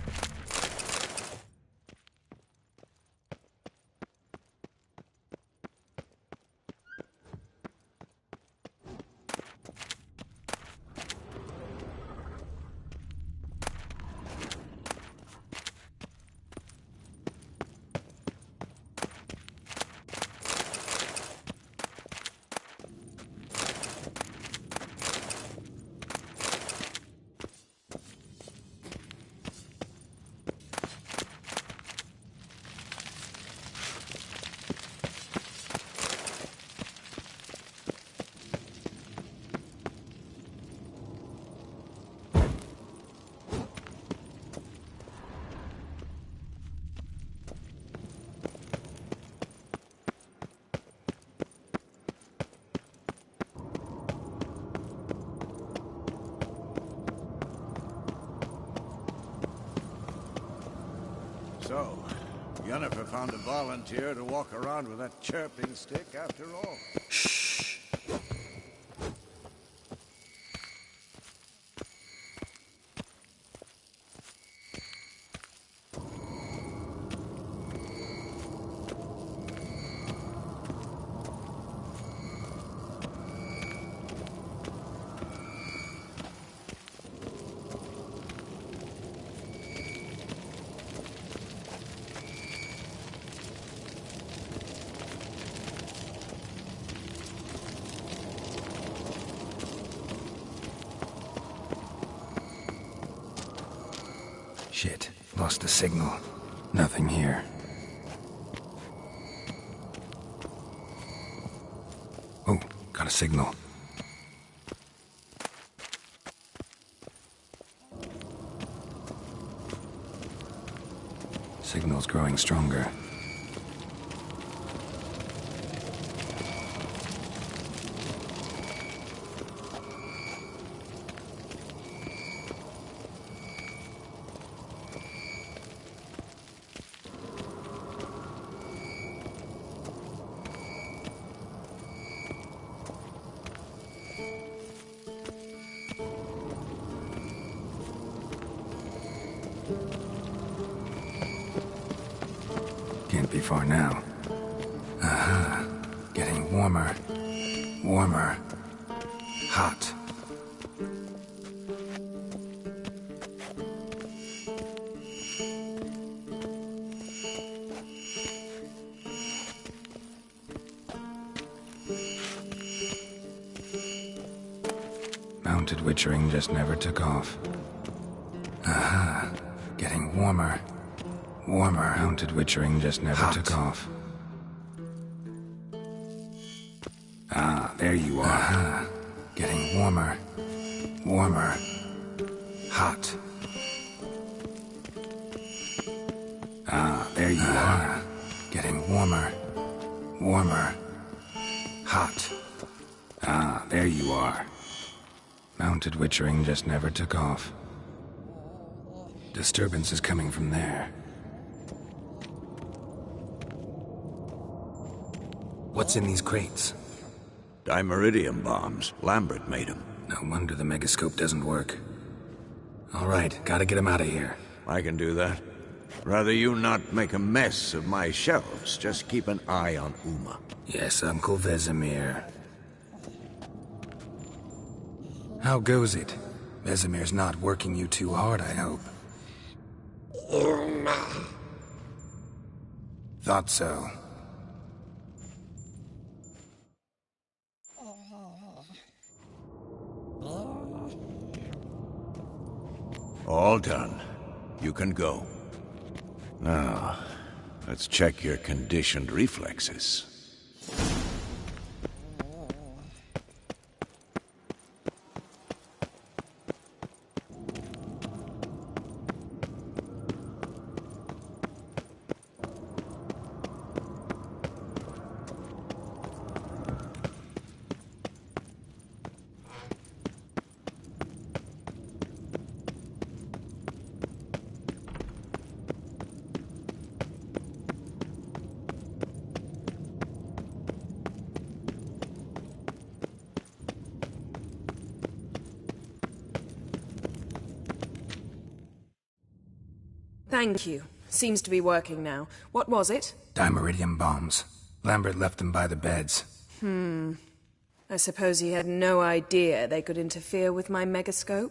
So, Yennefer found a volunteer to walk around with that chirping stick after all. Shh. Shit, lost the signal. Nothing here. Oh, got a signal. Signal's growing stronger. Can't be far now. Aha. Getting warmer. Warmer. Hot. Mounted witchering just never took off. Aha. Getting warmer. Warmer. Mounted witchering just never took off. Ah, there you are. Aha. Getting warmer. Warmer. Hot. Ah, there you are. Getting warmer. Warmer. Hot. Ah, there you are. Mounted witchering just never took off. Disturbance is coming from there. What's in these crates? Dimeridium bombs. Lambert made them. No wonder the megascope doesn't work. All right, gotta get him out of here. I can do that. Rather you not make a mess of my shelves. Just keep an eye on Uma. Yes, Uncle Vesemir. How goes it? Vesemir's not working you too hard, I hope. Thought so. All done. You can go. Now, let's check your conditioned reflexes. Thank you. Seems to be working now. What was it? Dimeridium bombs. Lambert left them by the beds. I suppose he had no idea they could interfere with my megascope?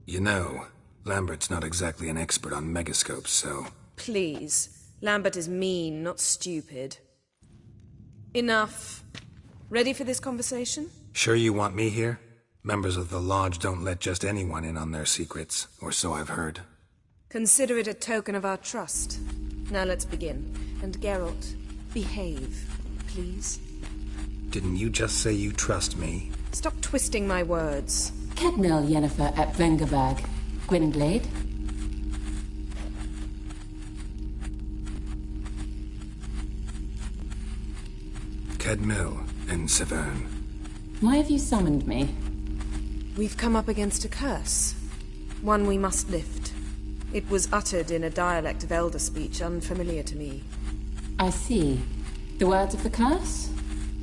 You know, Lambert's not exactly an expert on megascopes, so... Please. Lambert is mean, not stupid. Enough. Ready for this conversation? Sure you want me here? Members of the Lodge don't let just anyone in on their secrets, or so I've heard. Consider it a token of our trust. Now let's begin. And Geralt, behave, please. Didn't you just say you trust me? Stop twisting my words. Kedmil Yennefer at Vengerberg. Gwynblade? Kedmil and Severn. Why have you summoned me? We've come up against a curse. One we must lift. It was uttered in a dialect of Elder speech unfamiliar to me. I see. The words of the curse?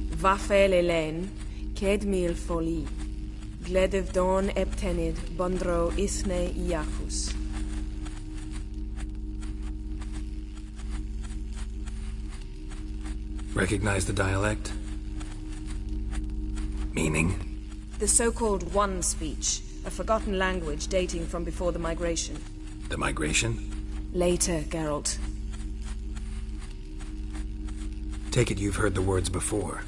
Vafel Elen, Kedmil Foli, Gledev Don Eptenid, Bondro Isne Iacus. Recognize the dialect? Meaning? The so-called One speech, a forgotten language dating from before the migration. The migration? Later, Geralt. Take it you've heard the words before.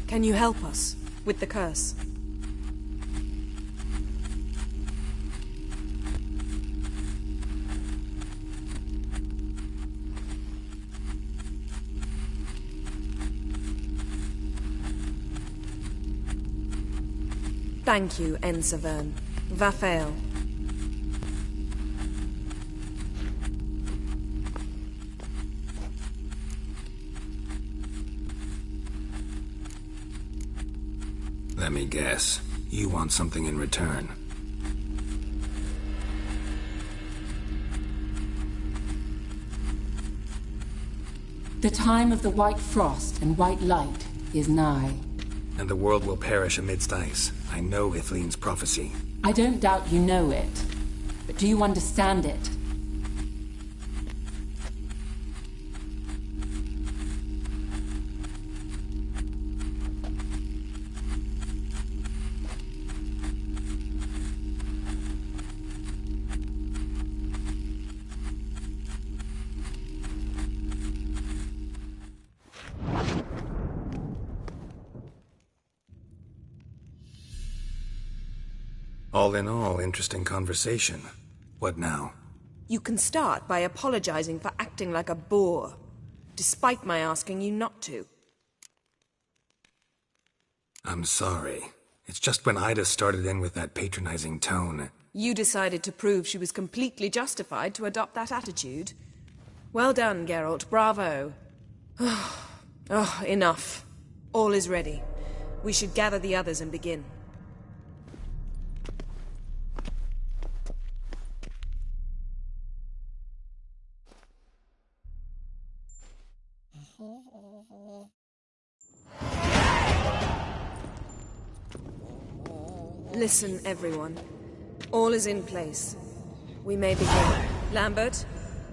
Can you help us with the curse? Thank you, Severn. Vafel. Let me guess. You want something in return. The time of the white frost and white light is nigh. And the world will perish amidst ice. I know Ithleen's prophecy. I don't doubt you know it. But do you understand it? All in all, interesting conversation. What now? You can start by apologizing for acting like a boor, despite my asking you not to. I'm sorry. It's just when Ida started in with that patronizing tone. You decided to prove she was completely justified to adopt that attitude. Well done, Geralt. Bravo. Oh, enough. All is ready. We should gather the others and begin. Listen, everyone. All is in place. We may begin. Lambert,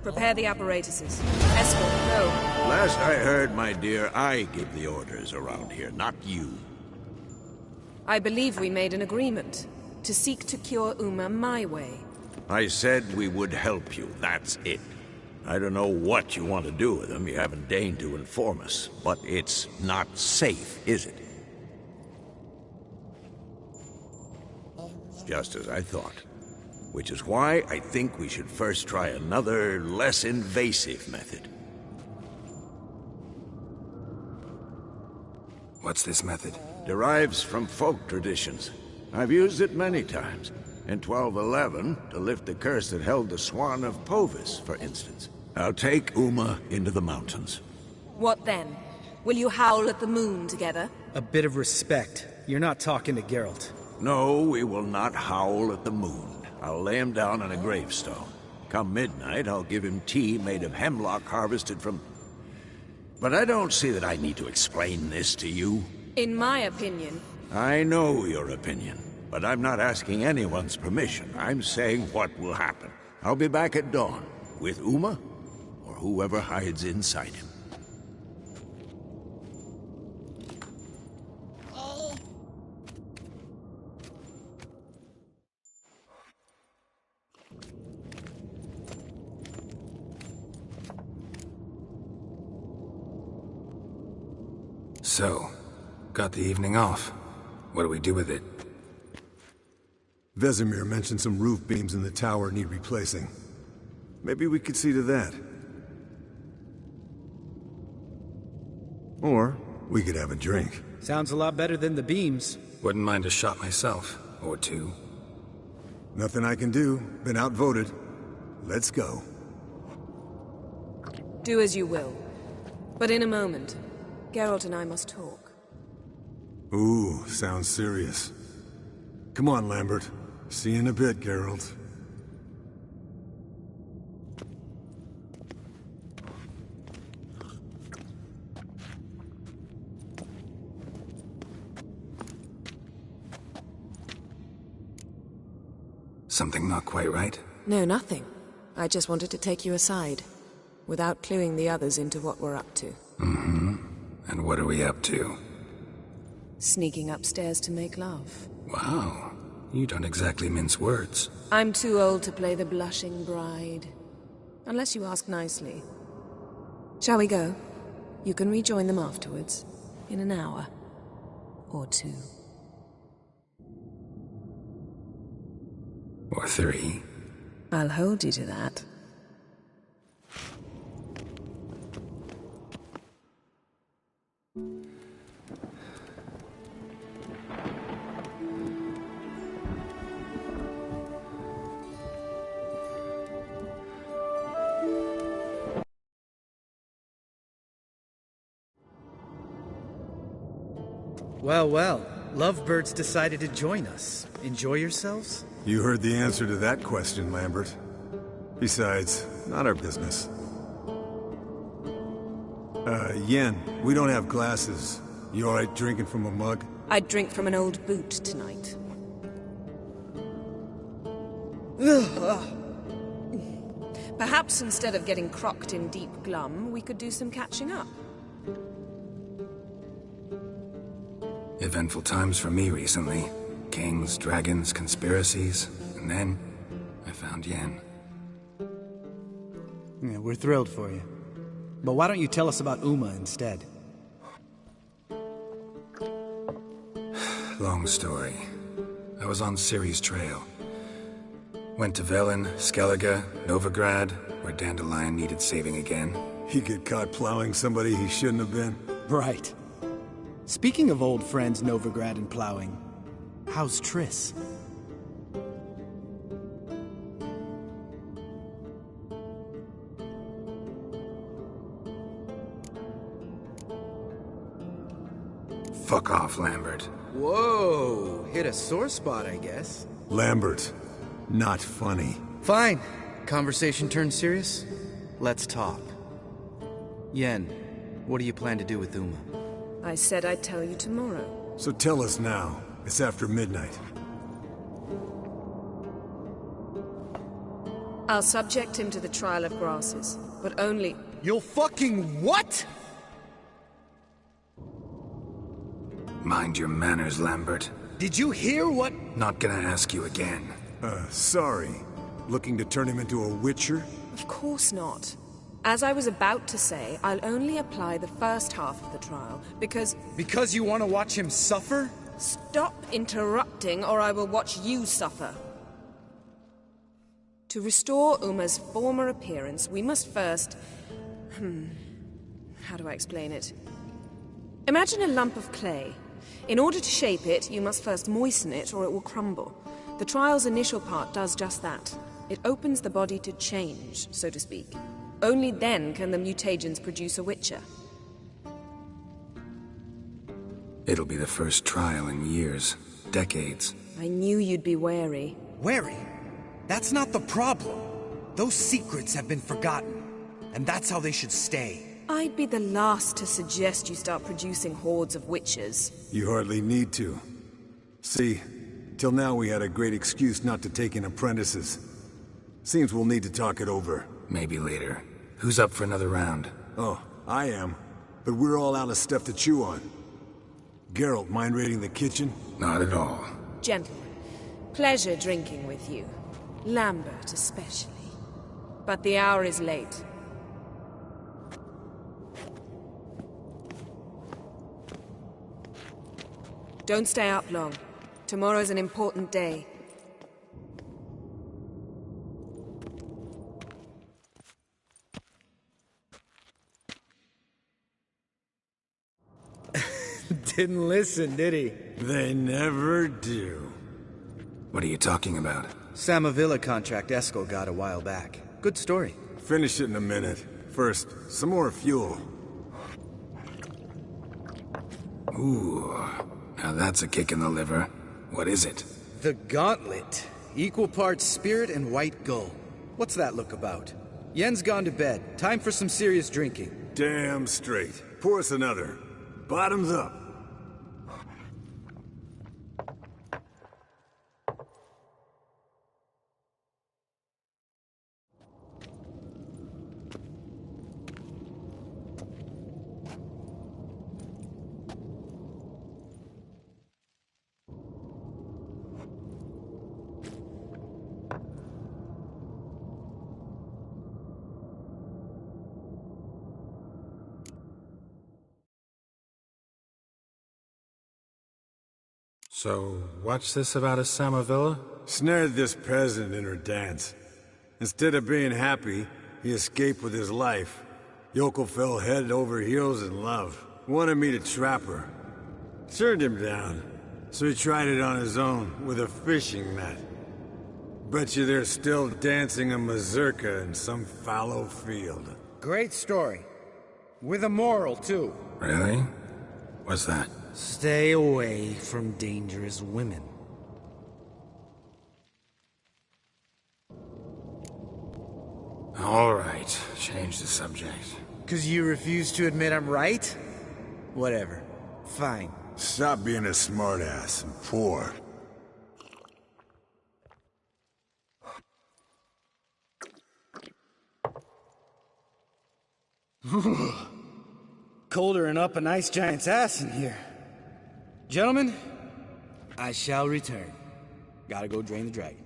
prepare the apparatuses. Escort, go. Last I heard, my dear, I give the orders around here, not you. I believe we made an agreement to seek to cure Uma my way. I said we would help you, that's it. I don't know what you want to do with them, you haven't deigned to inform us. But it's not safe, is it? Just as I thought. Which is why I think we should first try another, less invasive method. What's this method? Derives from folk traditions. I've used it many times. In 1211, to lift the curse that held the Swan of Povis, for instance. I'll take Uma into the mountains. What then? Will you howl at the moon together? A bit of respect. You're not talking to Geralt. No, we will not howl at the moon. I'll lay him down on a gravestone. Come midnight, I'll give him tea made of hemlock harvested from... But I don't see that I need to explain this to you. In my opinion... I know your opinion, but I'm not asking anyone's permission. I'm saying what will happen. I'll be back at dawn, with Uma, or whoever hides inside him. So, got the evening off. What do we do with it? Vesemir mentioned some roof beams in the tower need replacing. Maybe we could see to that. Or we could have a drink. Sounds a lot better than the beams. Wouldn't mind a shot myself, or two. Nothing I can do. Been outvoted. Let's go. Do as you will. But in a moment, Geralt and I must talk. Ooh, sounds serious. Come on, Lambert. See you in a bit, Geralt. Something not quite right? No, nothing. I just wanted to take you aside, without cluing the others into what we're up to. Mm-hmm. And what are we up to? Sneaking upstairs to make love. Wow. You don't exactly mince words. I'm too old to play the blushing bride. Unless you ask nicely. Shall we go? You can rejoin them afterwards. In an hour. Or two. Or three. I'll hold you to that. Well, well. Lovebirds decided to join us. Enjoy yourselves? You heard the answer to that question, Lambert. Besides, not our business. Yen, we don't have glasses. You alright drinking from a mug? I'd drink from an old boot tonight. Perhaps instead of getting crocked in deep glum, we could do some catching up. Eventful times for me recently. Kings, dragons, conspiracies, and then I found Yen. Yeah, we're thrilled for you. But why don't you tell us about Uma instead? Long story. I was on Ciri's trail. Went to Velen, Skellige, Novigrad, where Dandelion needed saving again. He get caught plowing somebody he shouldn't have been? Right. Speaking of old friends Novigrad and plowing, how's Triss? Fuck off, Lambert. Whoa, hit a sore spot, I guess. Lambert, not funny. Fine. Conversation turned serious? Let's talk. Yen, what do you plan to do with Uma? I said I'd tell you tomorrow. So tell us now. It's after midnight. I'll subject him to the trial of grasses, but only... You'll fucking what? Mind your manners, Lambert. Did you hear what? Not gonna ask you again. Sorry. Looking to turn him into a witcher? Of course not. As I was about to say, I'll only apply the first half of the trial, because... Because you want to watch him suffer? Stop interrupting, or I will watch you suffer. To restore Uma's former appearance, we must first... How do I explain it? Imagine a lump of clay. In order to shape it, you must first moisten it, or it will crumble. The trial's initial part does just that. It opens the body to change, so to speak. Only then can the mutagens produce a witcher. It'll be the first trial in years. Decades. I knew you'd be wary. Wary? That's not the problem. Those secrets have been forgotten, and that's how they should stay. I'd be the last to suggest you start producing hordes of witches. You hardly need to. See, till now we had a great excuse not to take in apprentices. Seems we'll need to talk it over. Maybe later. Who's up for another round? Oh, I am. But we're all out of stuff to chew on. Geralt, mind raiding the kitchen? Not at all. Gentlemen, pleasure drinking with you. Lambert especially. But the hour is late. Don't stay up long. Tomorrow's an important day. Didn't listen, did he? They never do. What are you talking about? Samavilla contract Eskel got a while back. Good story. Finish it in a minute. First, some more fuel. Ooh, now that's a kick in the liver. What is it? The Gauntlet. Equal parts spirit and white gull. What's that look about? Yen's gone to bed. Time for some serious drinking. Damn straight. Pour us another. Bottoms up. So, what's this about a Samavilla? Snared this peasant in her dance. Instead of being happy, he escaped with his life. Yokel fell head over heels in love. Wanted me to trap her. Turned him down. So he tried it on his own, with a fishing net. Bet you they're still dancing a mazurka in some fallow field. Great story. With a moral, too. Really? What's that? Stay away from dangerous women. All right, change the subject. 'Cause you refuse to admit I'm right? Whatever. Fine. Stop being a smartass and pour. Colder and up a nice giant's ass in here. Gentlemen, I shall return. Gotta go drain the dragon.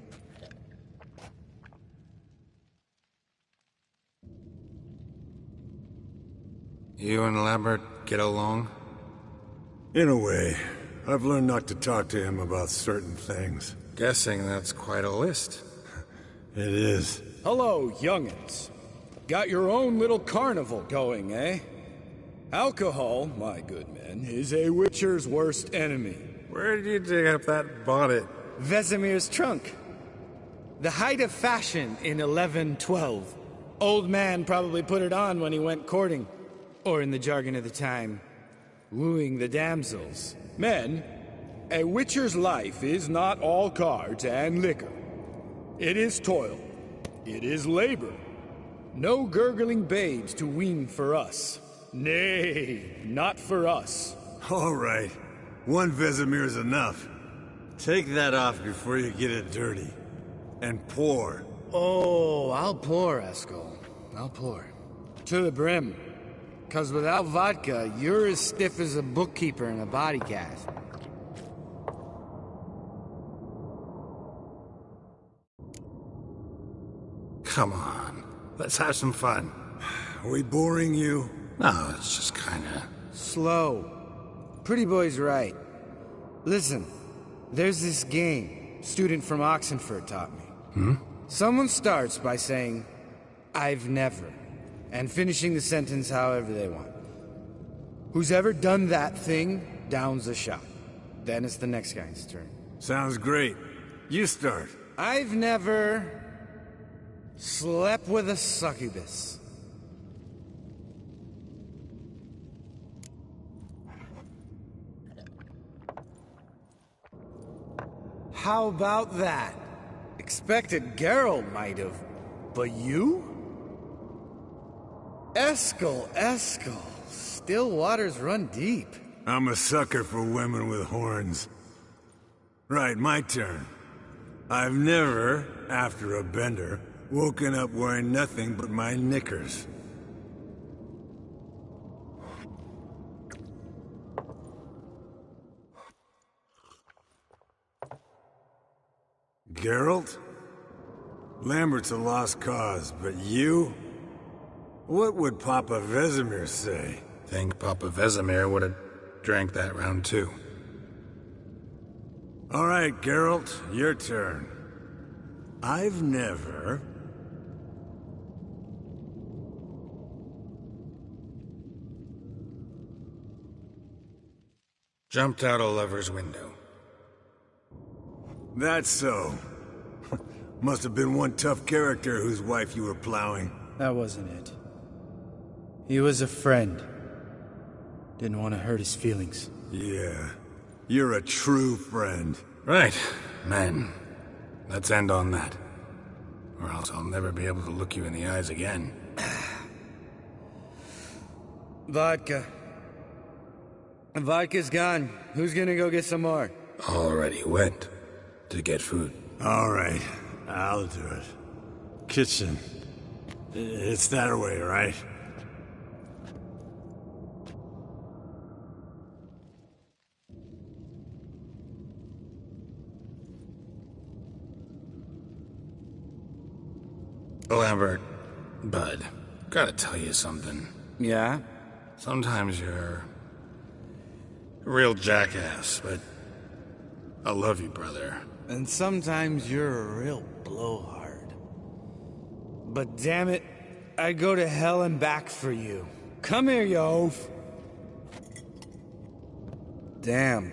You and Lambert get along? In a way. I've learned not to talk to him about certain things. Guessing that's quite a list. It is. Hello, young'uns. Got your own little carnival going, eh? Alcohol, my good men, is a witcher's worst enemy. Where did you dig up that bonnet? Vesemir's trunk. The height of fashion in 1112. Old man probably put it on when he went courting. Or in the jargon of the time, wooing the damsels. Men, a witcher's life is not all cards and liquor. It is toil. It is labor. No gurgling babes to wean for us. Nay, not for us. All right. One Vesemir's enough. Take that off before you get it dirty. And pour. Oh, I'll pour, Eskel. I'll pour. To the brim. 'Cause without vodka, you're as stiff as a bookkeeper in a body cast. Come on, let's have some fun. Are we boring you? No, it's just kinda... Slow. Pretty boy's right. Listen, there's this game student from Oxenford taught me. Someone starts by saying, "I've never," and finishing the sentence however they want. Who's ever done that thing, downs a shot. Then it's the next guy's turn. Sounds great. You start. I've never slept with a succubus. How about that? Expected Geralt might have. But you? Eskel. Still waters run deep. I'm a sucker for women with horns. Right, my turn. I've never, after a bender, woken up wearing nothing but my knickers. Geralt? Lambert's a lost cause, but you? What would Papa Vesemir say? Think Papa Vesemir would have drank that round too. All right, Geralt, your turn. I've never... Jumped out a lover's window. That's so. Must have been one tough character whose wife you were plowing. That wasn't it. He was a friend. Didn't want to hurt his feelings. Yeah. You're a true friend. Right, men. Let's end on that. Or else I'll never be able to look you in the eyes again. Vodka. Vodka's gone. Who's gonna go get some more? Already went. To get food. All right. I'll do it. Kitchen. It's that way, right? Lambert, bud, gotta tell you something. Yeah? Sometimes you're a real jackass, but I love you, brother. And sometimes you're a real blowhard. But damn it, I'd go to hell and back for you. Come here, you oaf. Damn.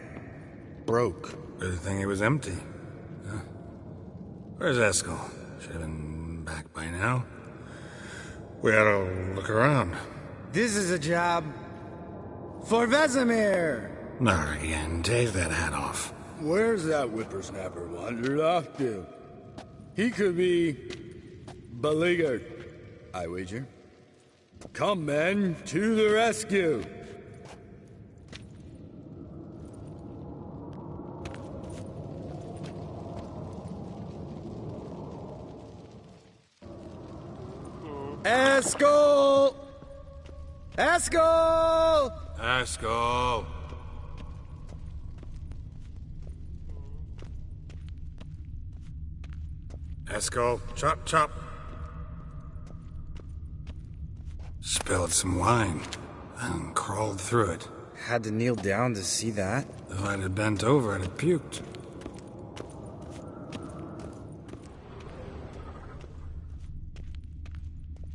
Broke. Good thing it was empty. Huh? Where's Eskel? Should have been back by now. We ought to look around. This is a job for Vesemir. Not again. Take that hat off. Where's that whippersnapper wandered off to? He could be beleaguered, I wager. Come, men, to the rescue! Eskel! Eskel! Eskel! Eskel, chop, chop. Spilled some wine, and crawled through it. Had to kneel down to see that. If I'd have bent over, I'd have puked.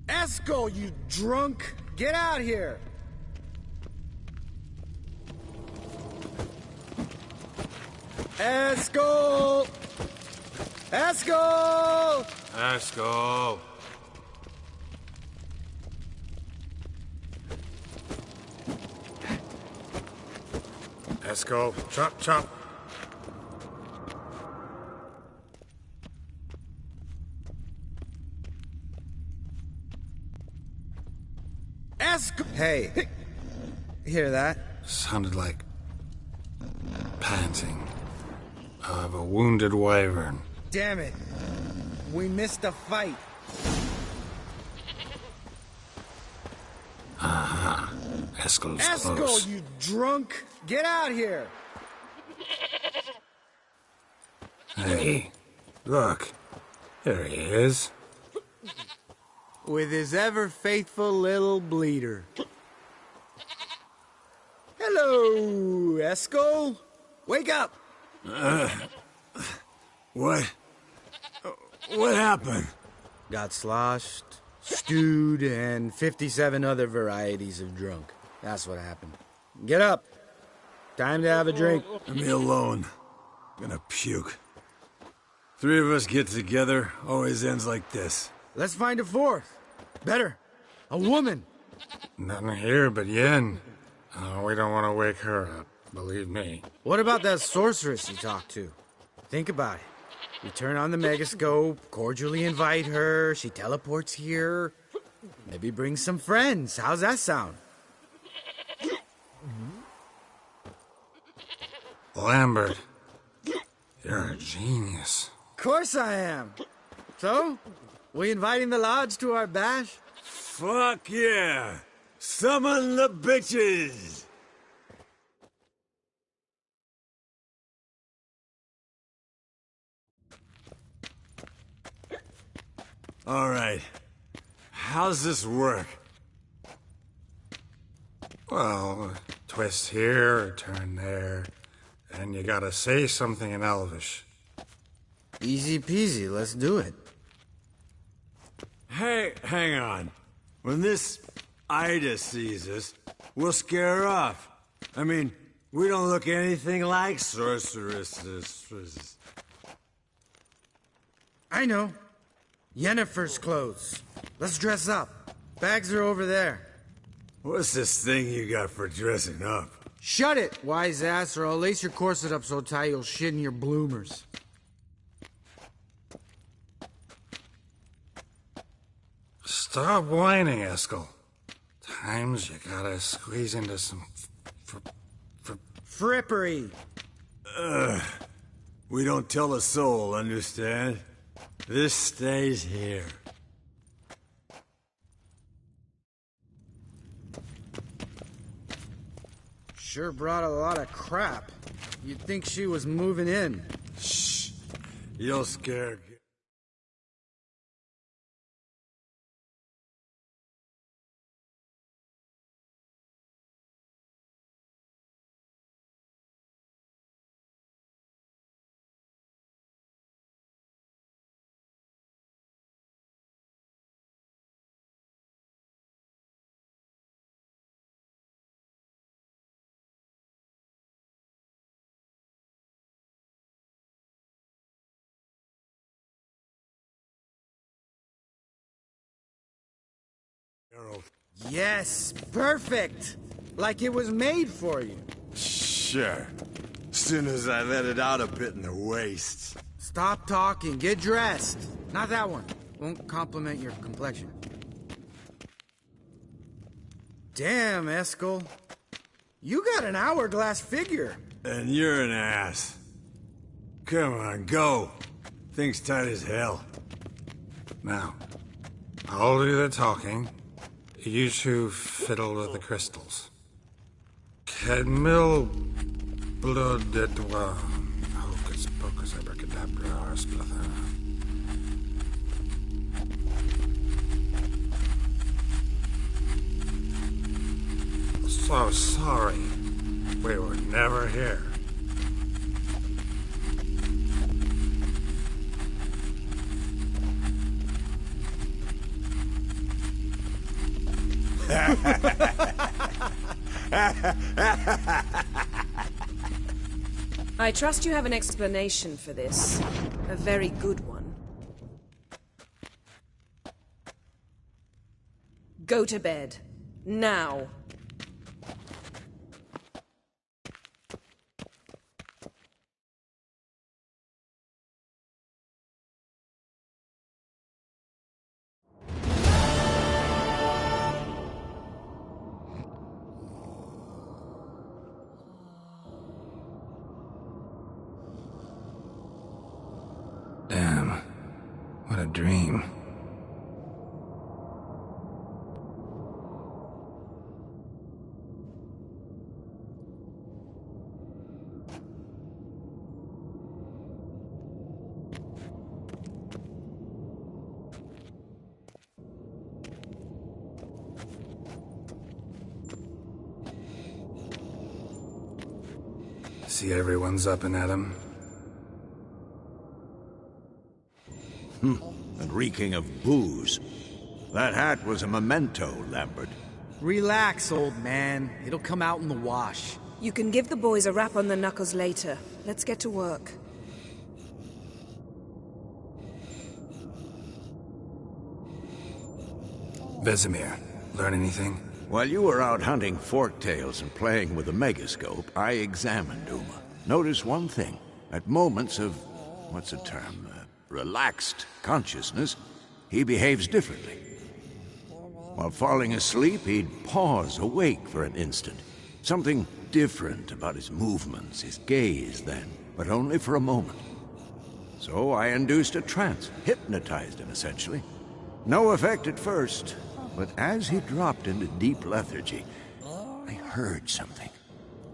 Eskel, you drunk! Get out here! Eskel! Eskel! Eskel! Eskel, chop, chop. Eskel! Hey, hear that? Sounded like panting of a wounded wyvern. Damn it! We missed a fight. Aha. Eskel's close. Eskel, you drunk! Get out here! Hey, look. There he is. With his ever-faithful little bleeder. Hello, Eskel. Wake up! What? What happened? Got sloshed, stewed, and 57 other varieties of drunk. That's what happened. Get up. Time to have a drink. Leave me alone. Gonna puke. Three of us get together, always ends like this. Let's find a fourth. Better. A woman. Nothing here but Yen. Oh, we don't want to wake her up, believe me. What about that sorceress you talked to? Think about it. We turn on the megascope, cordially invite her, she teleports here. Maybe bring some friends. How's that sound? Lambert, you're a genius. Of course I am. So, we inviting the lodge to our bash? Fuck yeah! Summon the bitches! Alright. How's this work? Well, twist here, turn there, and you gotta say something in Elvish. Easy peasy, let's do it. Hey, hang on. When this Ida sees us, we'll scare her off. I mean, we don't look anything like sorceresses. I know. Yennefer's clothes. Let's dress up. Bags are over there. What's this thing you got for dressing up? Shut it, wise ass, or I'll lace your corset up so tight you'll shit in your bloomers. Stop whining, Eskel. Times you gotta squeeze into some frippery. We don't tell a soul, understand? This stays here. Sure brought a lot of crap. You'd think she was moving in. Shh. You don't scare... Yes, perfect. Like it was made for you. Sure. Soon as I let it out a bit in the waist. Stop talking, get dressed. Not that one. Won't compliment your complexion. Damn, Eskel. You got an hourglass figure. And you're an ass. Come on, go. Thing's tight as hell. Now, I'll do the talking. You two fiddle with the crystals. Kedmil blood et wa. Hocus pocus abracadabra splather. So sorry. We were never here. I trust you have an explanation for this. A very good one. Go to bed. Now. Damn. What a dream. See everyone's up and at 'em. And reeking of booze. That hat was a memento, Lambert. Relax, old man. It'll come out in the wash. You can give the boys a rap on the knuckles later. Let's get to work. Vesemir, learn anything? While you were out hunting forktails and playing with the megascope, I examined Uma. Notice one thing. At moments of what's the term? Relaxed consciousness, he behaves differently. While falling asleep, he'd pause awake for an instant. Something different about his movements, his gaze then, but only for a moment. So I induced a trance, hypnotized him essentially. No effect at first, but as he dropped into deep lethargy, I heard something.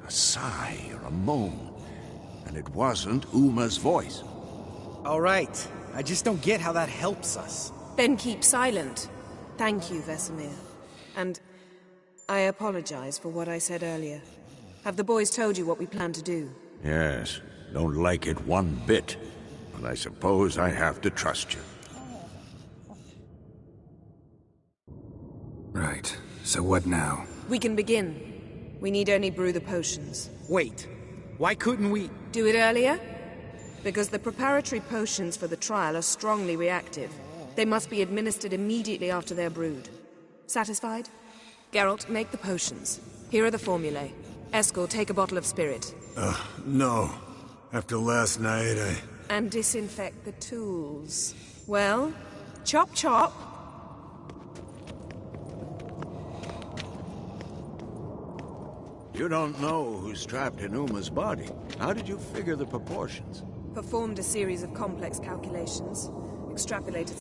A sigh or a moan, and it wasn't Uma's voice. All right, I just don't get how that helps us. Then keep silent. Thank you, Vesemir. And I apologize for what I said earlier. Have the boys told you what we plan to do? Yes, don't like it one bit, but I suppose I have to trust you. Right, so what now? We can begin. We need only brew the potions. Wait, why couldn't we... Do it earlier? Because the preparatory potions for the trial are strongly reactive. They must be administered immediately after they're brewed. Satisfied? Geralt, make the potions. Here are the formulae. Eskel, take a bottle of spirit. No. After last night, And disinfect the tools. Well, chop chop. You don't know who's trapped in Uma's body. How did you figure the proportions? Performed a series of complex calculations. Extrapolated